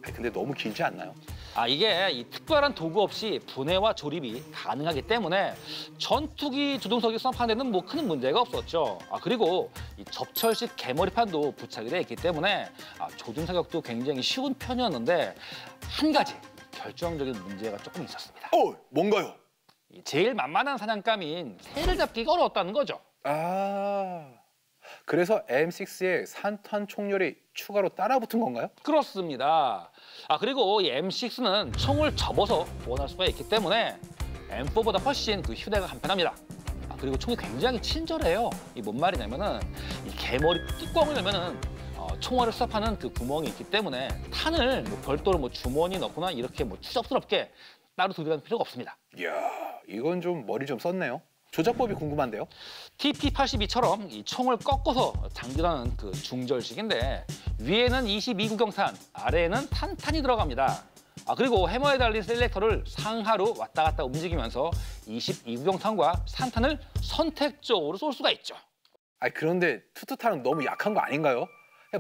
아니, 근데 너무 길지 않나요? 이게 이 특별한 도구 없이 분해와 조립이 가능하기 때문에 전투기 조종석이 수납하는 데는 뭐 큰 문제가 없었죠. 그리고 이 접철식 개머리판도 부착이 돼 있기 때문에 조준 사격도 굉장히 쉬운 편이었는데 한 가지 결정적인 문제가 조금 있었습니다. 뭔가요? 제일 만만한 사냥감인 새를 잡기가 어려웠다는 거죠. 그래서 M6에 산탄 총열이 추가로 따라붙은 건가요? 그렇습니다. 그리고 이 M6는 총을 접어서 보관할 수가 있기 때문에 M4보다 훨씬 그 휴대가 간편합니다. 그리고 총이 굉장히 친절해요. 이 뭔 말이냐면은 이 개머리 뚜껑을 열면은 총알을 수납하는 그 구멍이 있기 때문에 탄을 뭐 별도로 뭐 주머니 넣거나 이렇게 뭐 추접스럽게 따로 들이대는 필요가 없습니다. 이야, 이건 좀 머리 좀 썼네요. 조작법이 궁금한데요. TP-82처럼 이 총을 꺾어서 장전하는 그 중절식인데 위에는 22구경탄, 아래에는 탄탄이 들어갑니다. 그리고 해머에 달린 셀렉터를 상하로 왔다 갔다 움직이면서 22구경탄과 산탄을 선택적으로 쏠 수가 있죠. 그런데 투투탄은 너무 약한 거 아닌가요?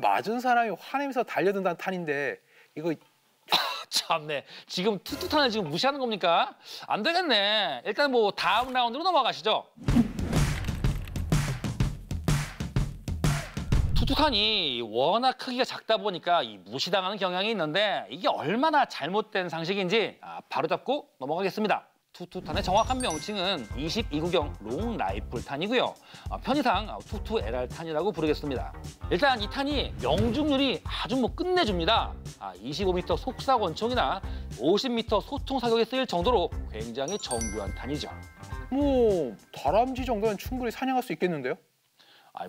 맞은 사람이 화내면서 달려든다는 탄인데 이거... 참네. 지금 투투탄을 지금 무시하는 겁니까? 안 되겠네. 일단 뭐 다음 라운드로 넘어가시죠. 투투탄이 워낙 크기가 작다 보니까 이 무시당하는 경향이 있는데 이게 얼마나 잘못된 상식인지 바로잡고 넘어가겠습니다. 투투탄의 정확한 명칭은 22구경 롱 라이플 탄이고요. 편의상 투투 LR탄이라고 부르겠습니다. 일단 이 탄이 명중률이 아주 뭐 끝내줍니다. 25m 속사 권총이나 50m 소총 사격에 쓰일 정도로 굉장히 정교한 탄이죠. 뭐 다람쥐 정도는 충분히 사냥할 수 있겠는데요?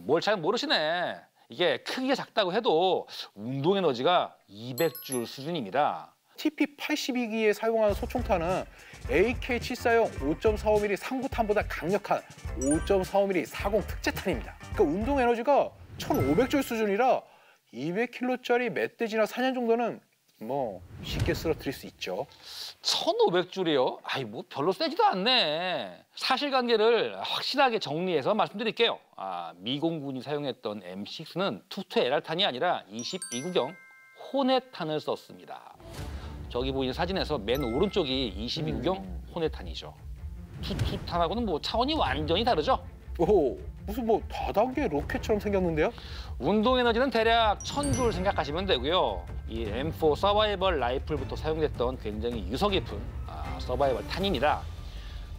뭘 잘 모르시네. 이게 크기가 작다고 해도 운동 에너지가 200줄 수준입니다. TP-82기에 사용하는 소총탄은 AK-74용 5.45mm 상부탄보다 강력한 5.45mm 40 특제탄입니다. 그러니까 운동 에너지가 1,500줄 수준이라 200kg짜리 멧돼지나 사냥 정도는 뭐 쉽게 쓰러뜨릴 수 있죠. 1,500줄이요? 뭐 별로 세지도 않네. 사실관계를 확실하게 정리해서 말씀드릴게요. 미공군이 사용했던 M6는 투투 LR탄이 아니라 22구경 호넷탄을 썼습니다. 저기 보이는 사진에서 맨 오른쪽이 22구경 호넷탄이죠. 투투탄하고는 뭐 차원이 완전히 다르죠? 무슨 뭐 다단계 로켓처럼 생겼는데요? 운동 에너지는 대략 1,000줄 생각하시면 되고요. 이 M4 서바이벌 라이플부터 사용됐던 굉장히 유서 깊은 서바이벌 탄입니다.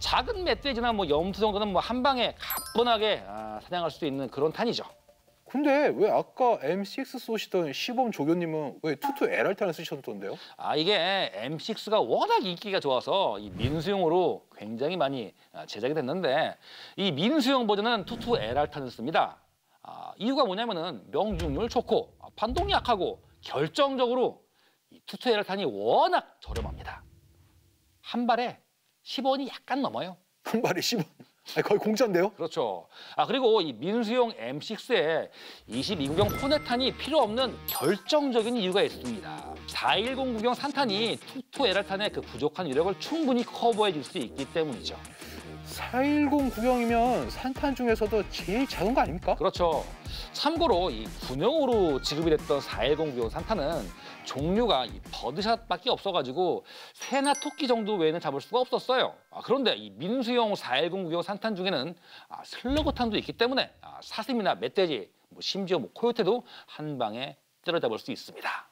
작은 멧돼지나 뭐 염소 정도는 뭐 한 방에 가뿐하게 사냥할 수 있는 그런 탄이죠. 근데 왜 아까 M6 쏘시던 시범 조교님은 왜 투투 LR탄을 쓰셨던데요? 이게 M6가 워낙 인기가 좋아서 이 민수용으로 굉장히 많이 제작이 됐는데 이 민수용 버전은 투투 LR탄을 씁니다. 이유가 뭐냐면은 명중률 좋고 반동이 약하고 결정적으로 이 투투 LR탄이 워낙 저렴합니다. 한 발에 10원이 약간 넘어요. 한 발에 10원? 거의 공짜인데요? 그렇죠. 그리고 이 민수용 M6에 22구경 호넷탄이 필요 없는 결정적인 이유가 있습니다. 410구경 산탄이 투투 LR탄의 그 부족한 위력을 충분히 커버해 줄 수 있기 때문이죠. 410구경이면 산탄 중에서도 제일 작은 거 아닙니까? 그렇죠. 참고로 이 군용으로 지급이 됐던 410구경 산탄은 종류가 이 버드샷밖에 없어가지고 새나 토끼 정도 외에는 잡을 수가 없었어요. 그런데 이 민수용 410구경 산탄 중에는 슬러그탄도 있기 때문에 사슴이나 멧돼지, 심지어 코요테도 한 방에 때려잡을 수 있습니다.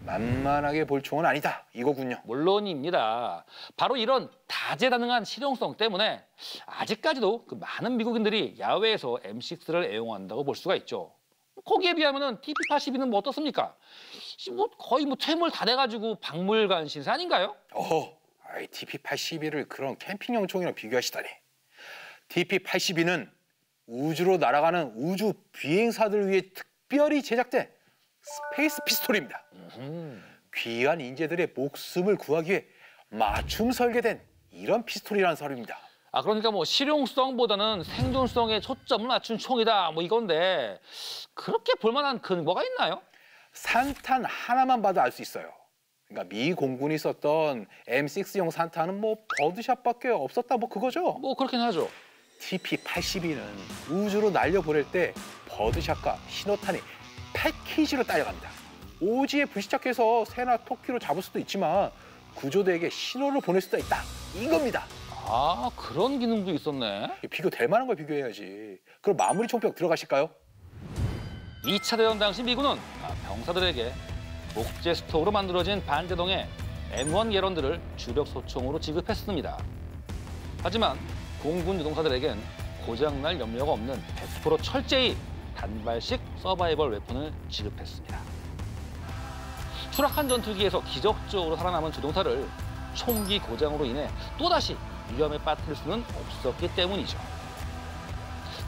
만만하게 볼 총은 아니다, 이거군요. 물론입니다. 바로 이런 다재다능한 실용성 때문에 아직까지도 그 많은 미국인들이 야외에서 M6를 애용한다고 볼 수가 있죠. 거기에 비하면 TP-82는 뭐 어떻습니까? 거의 퇴물 다 돼가지고 박물관 신세 아닌가요? TP-82를 그런 캠핑용 총이랑 비교하시다니. TP-82는 우주로 날아가는 우주 비행사들을 위해 특별히 제작된 스페이스 피스톨입니다. 귀한 인재들의 목숨을 구하기 위해 맞춤 설계된 이런 피스톨이라는 사료입니다. 그러니까 뭐 실용성보다는 생존성에 초점을 맞춘 총이다 뭐 이건데 그렇게 볼만한 근거가 있나요? 산탄 하나만 봐도 알 수 있어요. 그러니까 미 공군이 썼던 M6용 산탄은 뭐 버드샷밖에 없었다 뭐 그거죠? 뭐 그렇긴 하죠. TP-82는 우주로 날려보낼 때 버드샷과 신호탄이 패키지로 딸려갑니다. 오지에 불시착해서 새나 토끼로 잡을 수도 있지만 구조대에게 신호를 보낼 수도 있다. 이겁니다. 그런 기능도 있었네. 비교될 만한 걸 비교해야지. 그럼 마무리 총평 들어가실까요? 2차 대전 당시 미군은 병사들에게 목재 스톡으로 만들어진 반제동의 M1 개런들을 주력 소총으로 지급했습니다. 하지만 공군 유동사들에겐 고장날 염려가 없는 100% 철제의 단발식 서바이벌 웨폰을 지급했습니다. 추락한 전투기에서 기적적으로 살아남은 조종사를 총기 고장으로 인해 또다시 위험에 빠뜨릴 수는 없었기 때문이죠.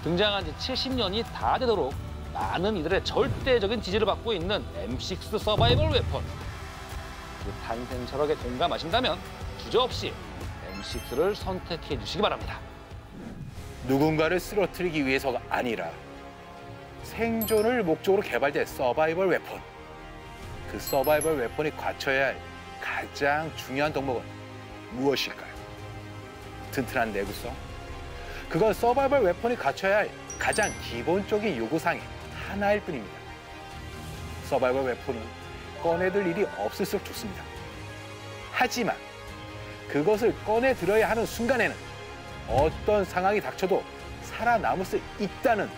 등장한 지 70년이 다 되도록 많은 이들의 절대적인 지지를 받고 있는 M6 서바이벌 웨폰. 그 탄생 철학에 공감하신다면 주저없이 M6를 선택해 주시기 바랍니다. 누군가를 쓰러뜨리기 위해서가 아니라 생존을 목적으로 개발된 서바이벌 웨폰. 그 서바이벌 웨폰이 갖춰야 할 가장 중요한 덕목은 무엇일까요? 튼튼한 내구성? 그건 서바이벌 웨폰이 갖춰야 할 가장 기본적인 요구사항의 하나일 뿐입니다. 서바이벌 웨폰은 꺼내들 일이 없을수록 좋습니다. 하지만 그것을 꺼내들어야 하는 순간에는 어떤 상황이 닥쳐도 살아남을 수 있다는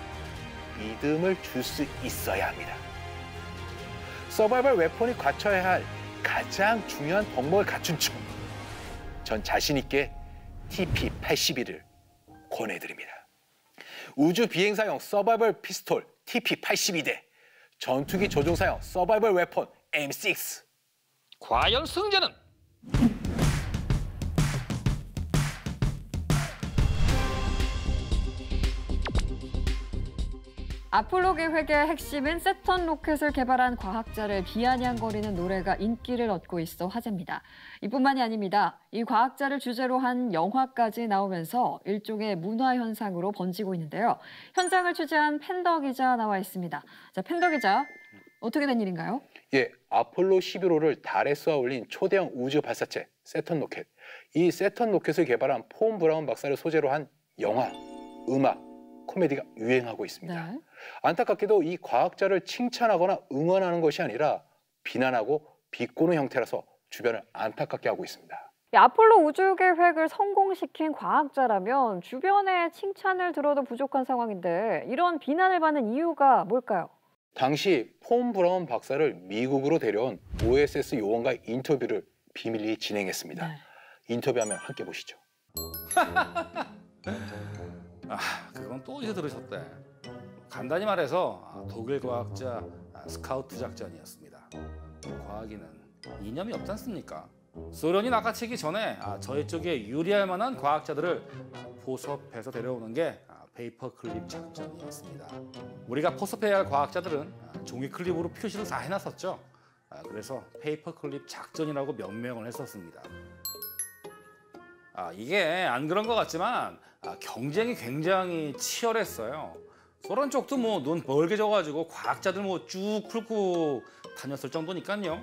믿음을 줄 수 있어야 합니다. 서바이벌 웨폰이 갖춰야 할 가장 중요한 덕목을 갖춘 총. 전 자신 있게 TP-82를 권해드립니다. 우주 비행사용 서바이벌 피스톨 TP-82 대 전투기 조종사용 서바이벌 웨폰 M6. 과연 승자는? 아폴로 계획의 핵심은 세턴 로켓을 개발한 과학자를 비아냥거리는 노래가 인기를 얻고 있어 화제입니다. 이뿐만이 아닙니다. 이 과학자를 주제로 한 영화까지 나오면서 일종의 문화 현상으로 번지고 있는데요. 현장을 취재한 팬더 기자 나와 있습니다. 자, 팬더 기자, 어떻게 된 일인가요? 아폴로 11호를 달에 쏘아 올린 초대형 우주 발사체 세턴 로켓. 이 세턴 로켓을 개발한 폰 브라운 박사를 소재로 한 영화, 음악, 코미디가 유행하고 있습니다. 네. 안타깝게도 이 과학자를 칭찬하거나 응원하는 것이 아니라 비난하고 비꼬는 형태라서 주변을 안타깝게 하고 있습니다. 아폴로 우주 계획을 성공시킨 과학자라면 주변의 칭찬을 들어도 부족한 상황인데 이런 비난을 받는 이유가 뭘까요? 당시 폰 브라운 박사를 미국으로 데려온 OSS 요원과의 인터뷰를 비밀리에 진행했습니다. 네. 인터뷰하면 함께 보시죠. 그건 또 어디서 들으셨대. 간단히 말해서 독일 과학자 스카우트 작전이었습니다. 과학에는 이념이 없지 않습니까? 소련이 낚아채기 전에 저희 쪽에 유리할 만한 과학자들을 포섭해서 데려오는 게 페이퍼 클립 작전이었습니다. 우리가 포섭해야 할 과학자들은 종이 클립으로 표시를 다 해놨었죠. 그래서 페이퍼 클립 작전이라고 명명을 했었습니다. 이게 안 그런 것 같지만 경쟁이 굉장히 치열했어요. 소련 쪽도 뭐 눈 벌게 져가지고 과학자들 뭐 쭉 훑고 다녔을 정도니까요.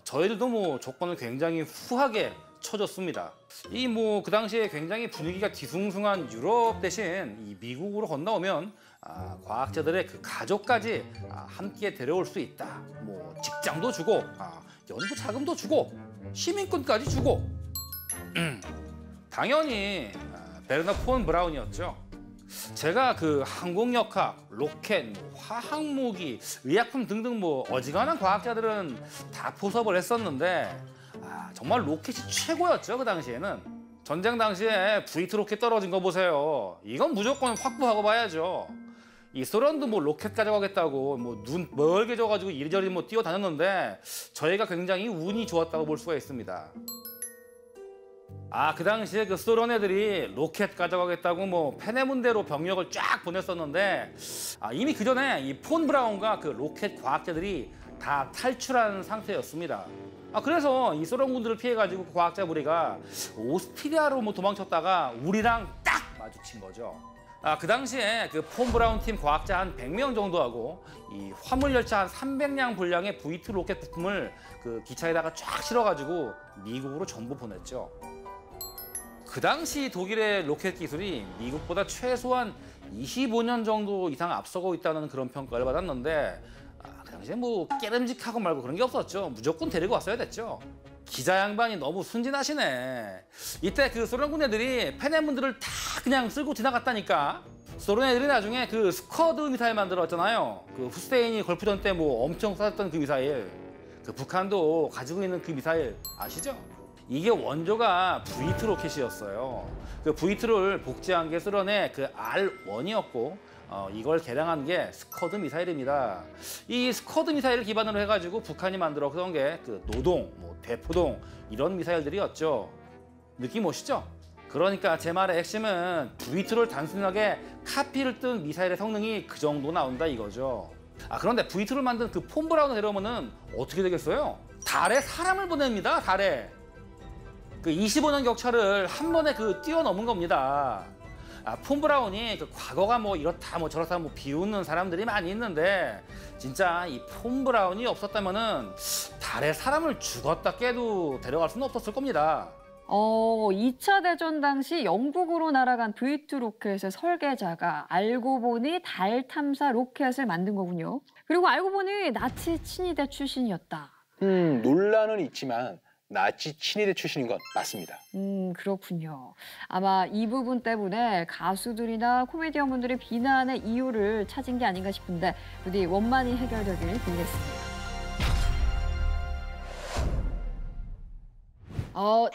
저희들도 뭐 조건을 굉장히 후하게 쳐줬습니다. 이 뭐 그 당시에 굉장히 분위기가 뒤숭숭한 유럽 대신 이 미국으로 건너오면 과학자들의 그 가족까지 함께 데려올 수 있다. 뭐 직장도 주고 연구 자금도 주고 시민권까지 주고 당연히 베르너 폰 브라운이었죠. 제가 그 항공역학, 로켓, 화학무기, 의약품 등등 뭐 어지간한 과학자들은 다 포섭을 했었는데 정말 로켓이 최고였죠. 그 당시에는. 전쟁 당시에 V2 로켓 떨어진 거 보세요. 이건 무조건 확보하고 봐야죠. 이 소련도 뭐 로켓 가져가겠다고 뭐 눈 멀게 져가지고 이리저리 뭐 뛰어다녔는데 저희가 굉장히 운이 좋았다고 볼 수가 있습니다. 그 당시에 그 소련 애들이 로켓 가져가겠다고 뭐 페네문대로 병력을 쫙 보냈었는데 이미 그 전에 이 폰 브라운과 그 로켓 과학자들이 다 탈출한 상태였습니다. 그래서 이 소련군들을 피해가지고 그 과학자 무리가 오스트리아로 뭐 도망쳤다가 우리랑 딱 마주친 거죠. 그 당시에 그 폰 브라운 팀 과학자 한 100명 정도하고 이 화물 열차 한 300량 분량의 V2 로켓 부품을 그 기차에다가 쫙 실어가지고 미국으로 전부 보냈죠. 그 당시 독일의 로켓 기술이 미국보다 최소한 25년 정도 이상 앞서고 있다는 그런 평가를 받았는데 그 당시에 뭐 깨름직하고 말고 그런 게 없었죠. 무조건 데리고 왔어야 됐죠. 기자 양반이 너무 순진하시네. 이때 그 소련군 애들이 페네문들을 다 그냥 쓸고 지나갔다니까. 소련 애들이 나중에 그 스쿼드 미사일 만들었잖아요. 그 후세인이 걸프전 때 뭐 엄청 쐈던 그 미사일. 그 북한도 가지고 있는 그 미사일 아시죠? 이게 원조가 V2 로켓이었어요. 그 V2를 복제한 게 소련의 그 R1이었고 이걸 개량한 게 스쿼드 미사일입니다. 이 스쿼드 미사일을 기반으로 해가지고 북한이 만들었던 게 그 노동, 뭐 대포동 이런 미사일들이었죠. 느낌 오시죠? 그러니까 제 말의 핵심은 V2를 단순하게 카피를 뜬 미사일의 성능이 그 정도 나온다 이거죠. 그런데 V2를 만든 그 폰 브라운을 내려오면은 어떻게 되겠어요? 달에 사람을 보냅니다. 달에. 그 25년 격차를 한 번에 그 뛰어넘은 겁니다. 폰 브라운이 그 과거가 뭐 이렇다 뭐 저렇다 뭐 비웃는 사람들이 많이 있는데 진짜 이 폰 브라운이 없었다면은 달에 사람을 죽었다 깨도 데려갈 수는 없었을 겁니다. 2차 대전 당시 영국으로 날아간 V2 로켓의 설계자가 알고 보니 달 탐사 로켓을 만든 거군요. 그리고 알고 보니 나치 친위대 출신이었다. 논란은 있지만 나치 친위대 출신인 건 맞습니다. 그렇군요. 아마 이 부분 때문에 가수들이나 코미디언분들이 비난의 이유를 찾은 게 아닌가 싶은데 부디 원만히 해결되길 빌겠습니다.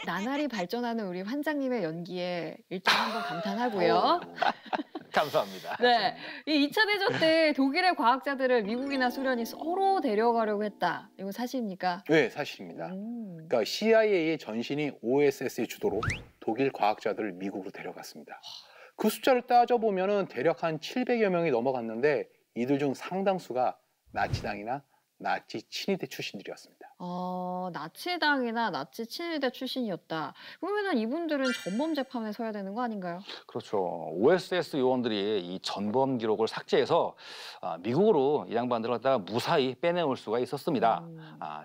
나날이 발전하는 우리 환장님의 연기에 일단 한번 감탄하고요. 감사합니다. 네, 이 2차 대전 때 독일의 과학자들을 미국이나 소련이 서로 데려가려고 했다. 이거 사실입니까? 네, 사실입니다. 그러니까 CIA의 전신이 OSS의 주도로 독일 과학자들을 미국으로 데려갔습니다. 그 숫자를 따져보면 대략 한 700여 명이 넘어갔는데 이들 중 상당수가 나치당이나 나치 친위대 출신들이었습니다. 나치당이나 나치 친위대 출신이었다. 그러면 이분들은 전범 재판에 서야 되는 거 아닌가요? 그렇죠. OSS 요원들이 이 전범 기록을 삭제해서 미국으로 이 양반들을 갖다가 무사히 빼내올 수가 있었습니다.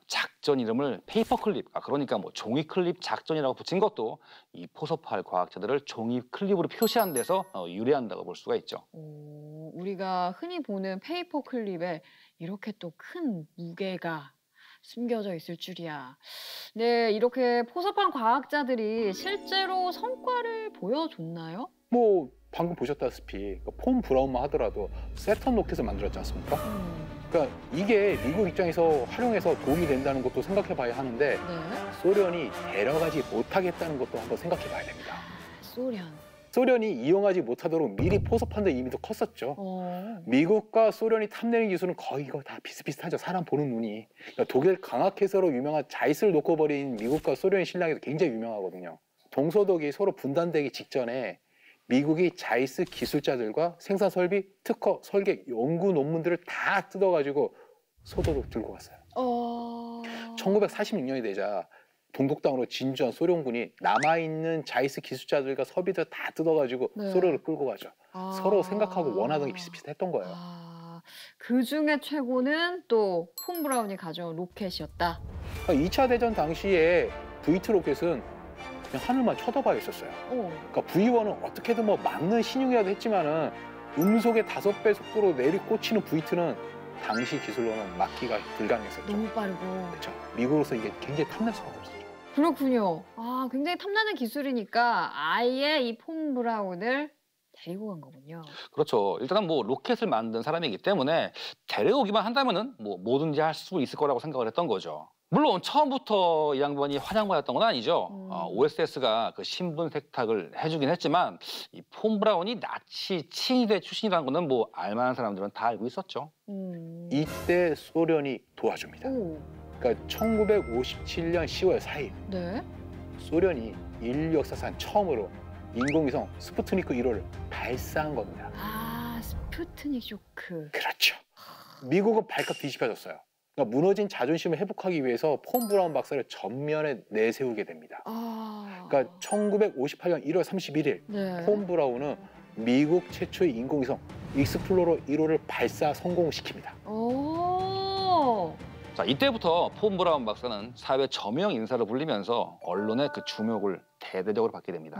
작전 이름을 페이퍼클립, 그러니까 뭐 종이클립 작전이라고 붙인 것도 이 포섭할 과학자들을 종이클립으로 표시한 데서 유래한다고 볼 수가 있죠. 우리가 흔히 보는 페이퍼클립에 이렇게 또 큰 무게가 숨겨져 있을 줄이야. 네, 이렇게 포섭한 과학자들이 실제로 성과를 보여줬나요? 뭐 방금 보셨다시피 폰 브라운만 하더라도 세턴 로켓을 만들었지 않습니까? 그러니까 이게 미국 입장에서 활용해서 도움이 된다는 것도 생각해 봐야 하는데 소련이 데려가지 못하겠다는 것도 한번 생각해 봐야 됩니다. 소련이 이용하지 못하도록 미리 포섭한 데 이미 더 컸었죠. 미국과 소련이 탐내는 기술은 거의 이거 다 비슷비슷하죠. 사람 보는 눈이. 그러니까 독일 강학회사로 유명한 자이스를 놓고 버린 미국과 소련의 신랑이 굉장히 유명하거든요. 동서독이 서로 분단되기 직전에 미국이 자이스 기술자들과 생산 설비, 특허, 설계, 연구 논문들을 다 뜯어가지고 서독으로 들고 갔어요. 1946년이 되자 동독당으로 진주한 소련군이 남아있는 자이스 기술자들과 설비들 다 뜯어가지고 소련을 끌고 가죠. 서로 생각하고 원하던 게 비슷비슷했던 거예요. 그 중에 최고는 또 폰 브라운이 가져온 로켓이었다. 2차 대전 당시에 V2 로켓은 그냥 하늘만 쳐다봐 있었어요. 그러니까 V1은 어떻게든 뭐 막는 신용이라도 했지만은 음속의 5배 속도로 내리꽂히는 V2는 당시 기술로는 막기가 불가능했었죠. 너무 빠르고. 그렇죠. 미국으로서 이게 굉장히 탐날 수가 없었죠. 그렇군요. 굉장히 탐나는 기술이니까 아예 이 폰 브라운을 데리고 간 거군요. 그렇죠. 일단은 뭐 로켓을 만든 사람이기 때문에 데려오기만 한다면은 뭐 뭐든지 할 수 있을 거라고 생각을 했던 거죠. 물론 처음부터 이 양반이 환영받았던 건 아니죠. OSS가 그 신분 세탁을 해주긴 했지만 이 폰 브라운이 나치 친위대 출신이라는 거는 뭐 알만한 사람들은 다 알고 있었죠. 이때 소련이 도와줍니다. 그러니까 1957년 10월 4일 소련이 인류 역사상 처음으로 인공위성 스푸트니크 1호를 발사한 겁니다. 아, 스푸트닉 쇼크. 그렇죠. 미국은 발칵 뒤집혀졌어요. 그러니까 무너진 자존심을 회복하기 위해서 폰 브라운 박사를 전면에 내세우게 됩니다. 그러니까 1958년 1월 31일 네. 폰 브라운은 미국 최초의 인공위성 익스플로러 1호를 발사 성공시킵니다. 자, 이때부터 폰 브라운 박사는 사회 저명 인사로 불리면서 언론의 그 주목을 대대적으로 받게 됩니다.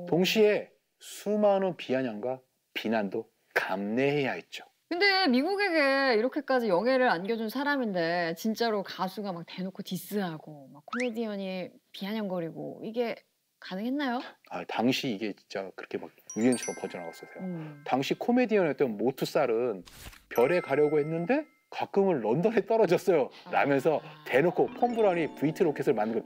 동시에 수많은 비아냥과 비난도 감내해야 했죠. 근데 미국에게 이렇게까지 영예를 안겨준 사람인데 진짜로 가수가 막 대놓고 디스하고 막 코미디언이 비아냥거리고 이게 가능했나요? 당시 이게 진짜 그렇게 막 유행처럼 퍼져나갔었어요. 당시 코미디언이었던 모투살은 별에 가려고 했는데 가끔은 런던에 떨어졌어요. 라면서 대놓고 폰 브라운이 VT 로켓을 만든 걸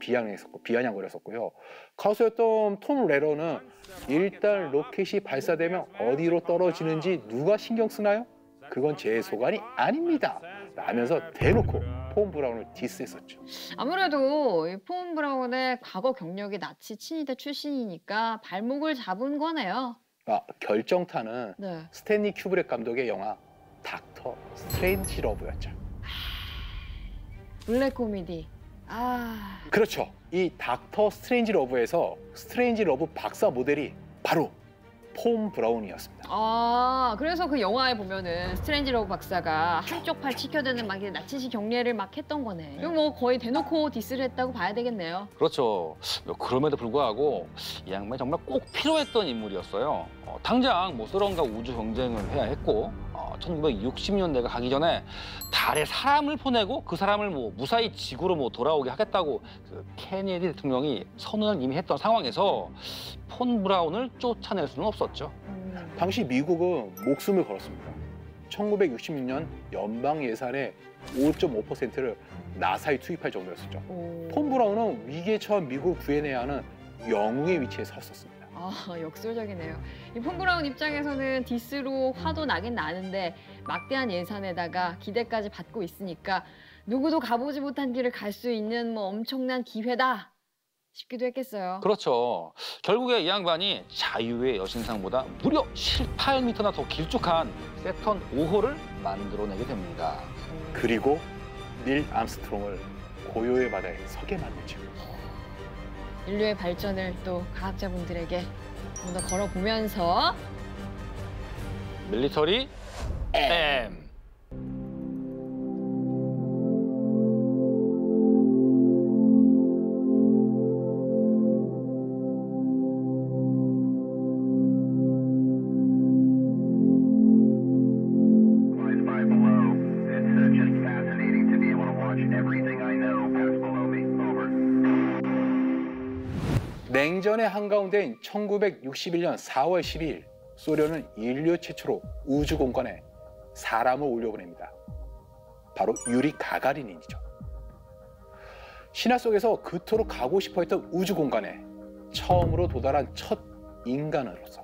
비아냥거렸었고요. 가수였던 톰 레러는 일단 로켓이 발사되면 어디로 떨어지는지 누가 신경 쓰나요? 그건 제 소관이 아닙니다. 라면서 대놓고 폰 브라운을 디스했었죠. 아무래도 이 폰 브라운의 과거 경력이 나치 친위대 출신이니까 발목을 잡은 거네요. 결정타는 네. 스탠리 큐브렉 감독의 영화 닥터 스트레인지 러브였죠. 블랙 코미디. 그렇죠. 이 닥터 스트레인지 러브에서 스트레인지 러브 박사 모델이 바로 폰 브라운이었습니다. 그래서 그 영화에 보면은 스트레인지 러브 박사가 한쪽 팔 치켜드는 막 나치식 경례를 막 했던 거네. 이거 뭐 거의 대놓고 디스를 했다고 봐야 되겠네요. 그렇죠. 그럼에도 불구하고 이 양반이 정말 꼭 필요했던 인물이었어요. 당장 뭐 소련과 우주 경쟁을 해야 했고 1960년대가 가기 전에 달에 사람을 보내고 그 사람을 뭐 무사히 지구로 뭐 돌아오게 하겠다고 그 케네디 대통령이 선언을 이미 했던 상황에서 폰 브라운을 쫓아낼 수는 없었죠. 당시 미국은 목숨을 걸었습니다. 1966년 연방 예산의 5.5%를 나사에 투입할 정도였었죠. 폰 브라운은 위기에 처한 미국을 구해내야 하는 영웅의 위치에 섰었습니다. 역설적이네요. 이 폰 브라운 입장에서는 디스로 화도 나긴 나는데 막대한 예산에다가 기대까지 받고 있으니까 누구도 가보지 못한 길을 갈 수 있는 뭐 엄청난 기회다 싶기도 했겠어요. 그렇죠. 결국에 이 양반이 자유의 여신상보다 무려 18m나 더 길쭉한 세턴 5호를 만들어내게 됩니다. 그리고 닐 암스트롱을 고요의 바다에 서게 만들죠. 인류의 발전을 또 과학자분들에게 좀 더 걸어보면서 밀리터리 M. 냉전의 한가운데인 1961년 4월 12일 소련은 인류 최초로 우주 공간에 사람을 올려보냅니다. 바로 유리 가가린이죠. 신화 속에서 그토록 가고 싶어했던 우주 공간에 처음으로 도달한 첫 인간으로서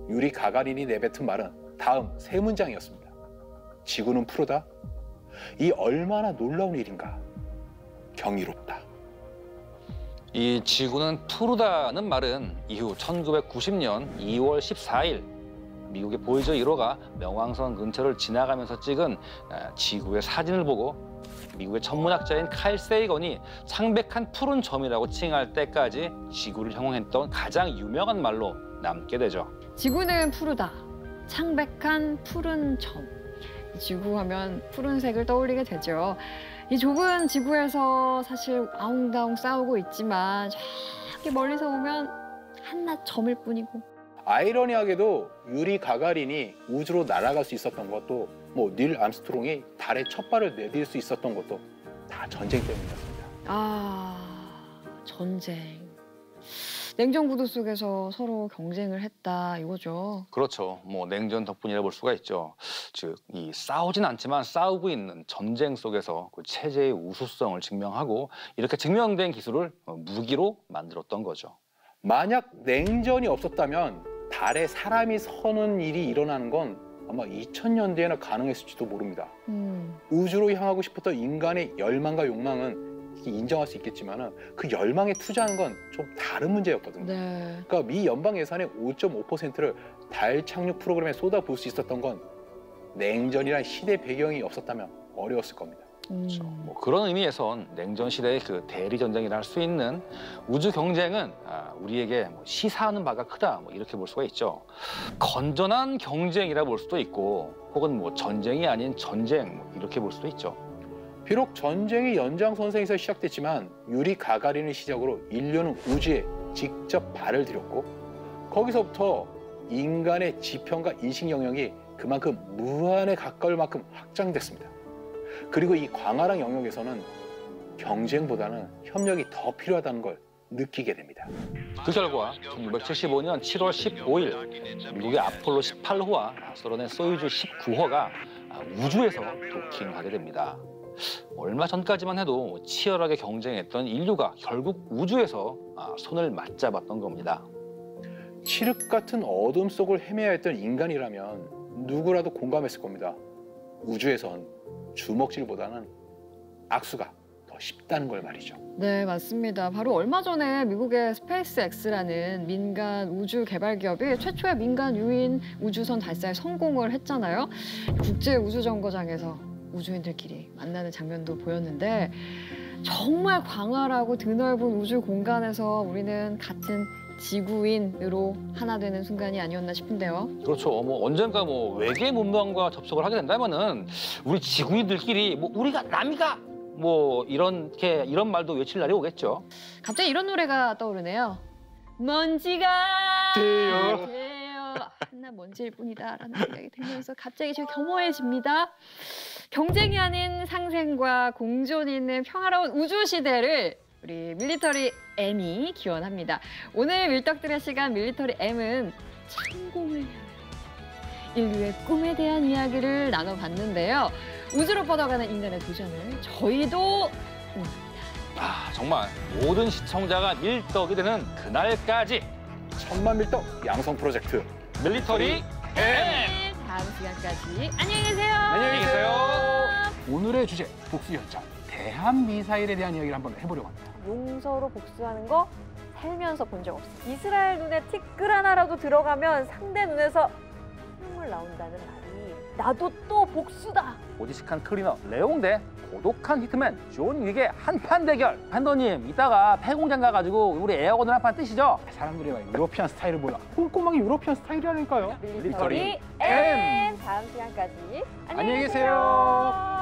유리 가가린이 내뱉은 말은 다음 세 문장이었습니다. 지구는 푸르다. 이 얼마나 놀라운 일인가. 경이롭다. 이 지구는 푸르다는 말은 이후 1990년 2월 14일 미국의 보이저 1호가 명왕성 근처를 지나가면서 찍은 지구의 사진을 보고 미국의 천문학자인 칼 세이건이 창백한 푸른 점이라고 칭할 때까지 지구를 형용했던 가장 유명한 말로 남게 되죠. 지구는 푸르다. 창백한 푸른 점. 지구 하면 푸른색을 떠올리게 되죠. 이 좁은 지구에서 사실 아웅다웅 싸우고 있지만 저기 멀리서 보면 한낱 점일 뿐이고. 아이러니하게도 유리 가가린이 우주로 날아갈 수 있었던 것도 닐 암스트롱이 달에 첫 발을 내딜 수 있었던 것도 다 전쟁 때문이었습니다. 전쟁. 냉전 구도 속에서 서로 경쟁을 했다 이거죠. 그렇죠. 냉전 덕분이라 볼 수가 있죠. 즉, 이 싸우진 않지만 싸우고 있는 전쟁 속에서 그 체제의 우수성을 증명하고 이렇게 증명된 기술을 무기로 만들었던 거죠. 만약 냉전이 없었다면 달에 사람이 서는 일이 일어나는 건 아마 2000년대에나 가능했을지도 모릅니다. 우주로 향하고 싶었던 인간의 열망과 욕망은 인정할 수 있겠지만은 그 열망에 투자하는 건 좀 다른 문제였거든요. 네. 그러니까 미 연방 예산의 5.5%를 달 착륙 프로그램에 쏟아부을 수 있었던 건 냉전이란 시대 배경이 없었다면 어려웠을 겁니다. 그렇죠. 뭐 그런 의미에선 냉전 시대의 그 대리 전쟁이라 할 수 있는 우주 경쟁은 우리에게 뭐 시사하는 바가 크다, 뭐 이렇게 볼 수가 있죠. 건전한 경쟁이라 볼 수도 있고, 혹은 뭐 전쟁이 아닌 전쟁, 뭐 이렇게 볼 수도 있죠. 비록 전쟁이 연장선상에서 시작됐지만 유리 가가린을 시작으로 인류는 우주에 직접 발을 들였고, 거기서부터 인간의 지평과 인식 영역이 그만큼 무한에 가까울 만큼 확장됐습니다. 그리고 이 광활한 영역에서는 경쟁보다는 협력이 더 필요하다는 걸 느끼게 됩니다. 그 결과 1975년 7월 15일 미국의 아폴로 18호와 소련의 소유주 19호가 우주에서 도킹하게 됩니다. 얼마 전까지만 해도 치열하게 경쟁했던 인류가 결국 우주에서 손을 맞잡았던 겁니다. 칠흑 같은 어둠 속을 헤매야 했던 인간이라면 누구라도 공감했을 겁니다. 우주에선 주먹질보다는 악수가 더 쉽다는 걸 말이죠. 네, 맞습니다. 바로 얼마 전에 미국의 스페이스X라는 민간 우주 개발 기업이 최초의 민간 유인 우주선 발사에 성공을 했잖아요. 국제 우주정거장에서 우주인들끼리 만나는 장면도 보였는데, 정말 광활하고 드넓은 우주 공간에서 우리는 같은 지구인으로 하나 되는 순간이 아니었나 싶은데요. 그렇죠. 뭐 언젠가 뭐 외계 문명과 접촉을 하게 된다면은 우리 지구인들끼리 뭐 우리가 남이가 뭐 이런 말도 외칠 날이 오겠죠. 갑자기 이런 노래가 떠오르네요. 먼지가 돼요. 나 먼지일 뿐이다라는 생각이 들면서 갑자기 좀 겸허해집니다. 경쟁이 아닌 상생과 공존이 있는 평화로운 우주 시대를 우리 밀리터리 M이 기원합니다. 오늘 밀떡들의 시간 밀리터리 M은 창공을 향한 인류의 꿈에 대한 이야기를 나눠봤는데요. 우주로 뻗어가는 인간의 도전을 저희도 응원합니다. 정말 모든 시청자가 밀떡이 되는 그날까지 천만 밀떡 양성 프로젝트 밀리터리 M. 다음 시간까지 안녕히 계세요. 안녕히 계세요. 오늘의 주제 복수 현장. 대한 미사일에 대한 이야기를 한번 해보려고 합니다. 용서로 복수하는 거 살면서 본 적 없어요. 이스라엘 눈에 티끌 하나라도 들어가면 상대 눈에서 콧물 나온다는 말이 나도 또 복수다. 오지식한 클리너 레옹 대 고독한 히트맨 존 윅의 한판 대결. 팬더님, 이따가 폐공장 가가지고 우리 에어건을 한판 뜨시죠? 사람들이 막 유러피안 스타일을 몰라. 꼼꼼하게 유러피안 스타일이라니까요. 밀리터리 M. 다음 시간까지 안녕히 계세요.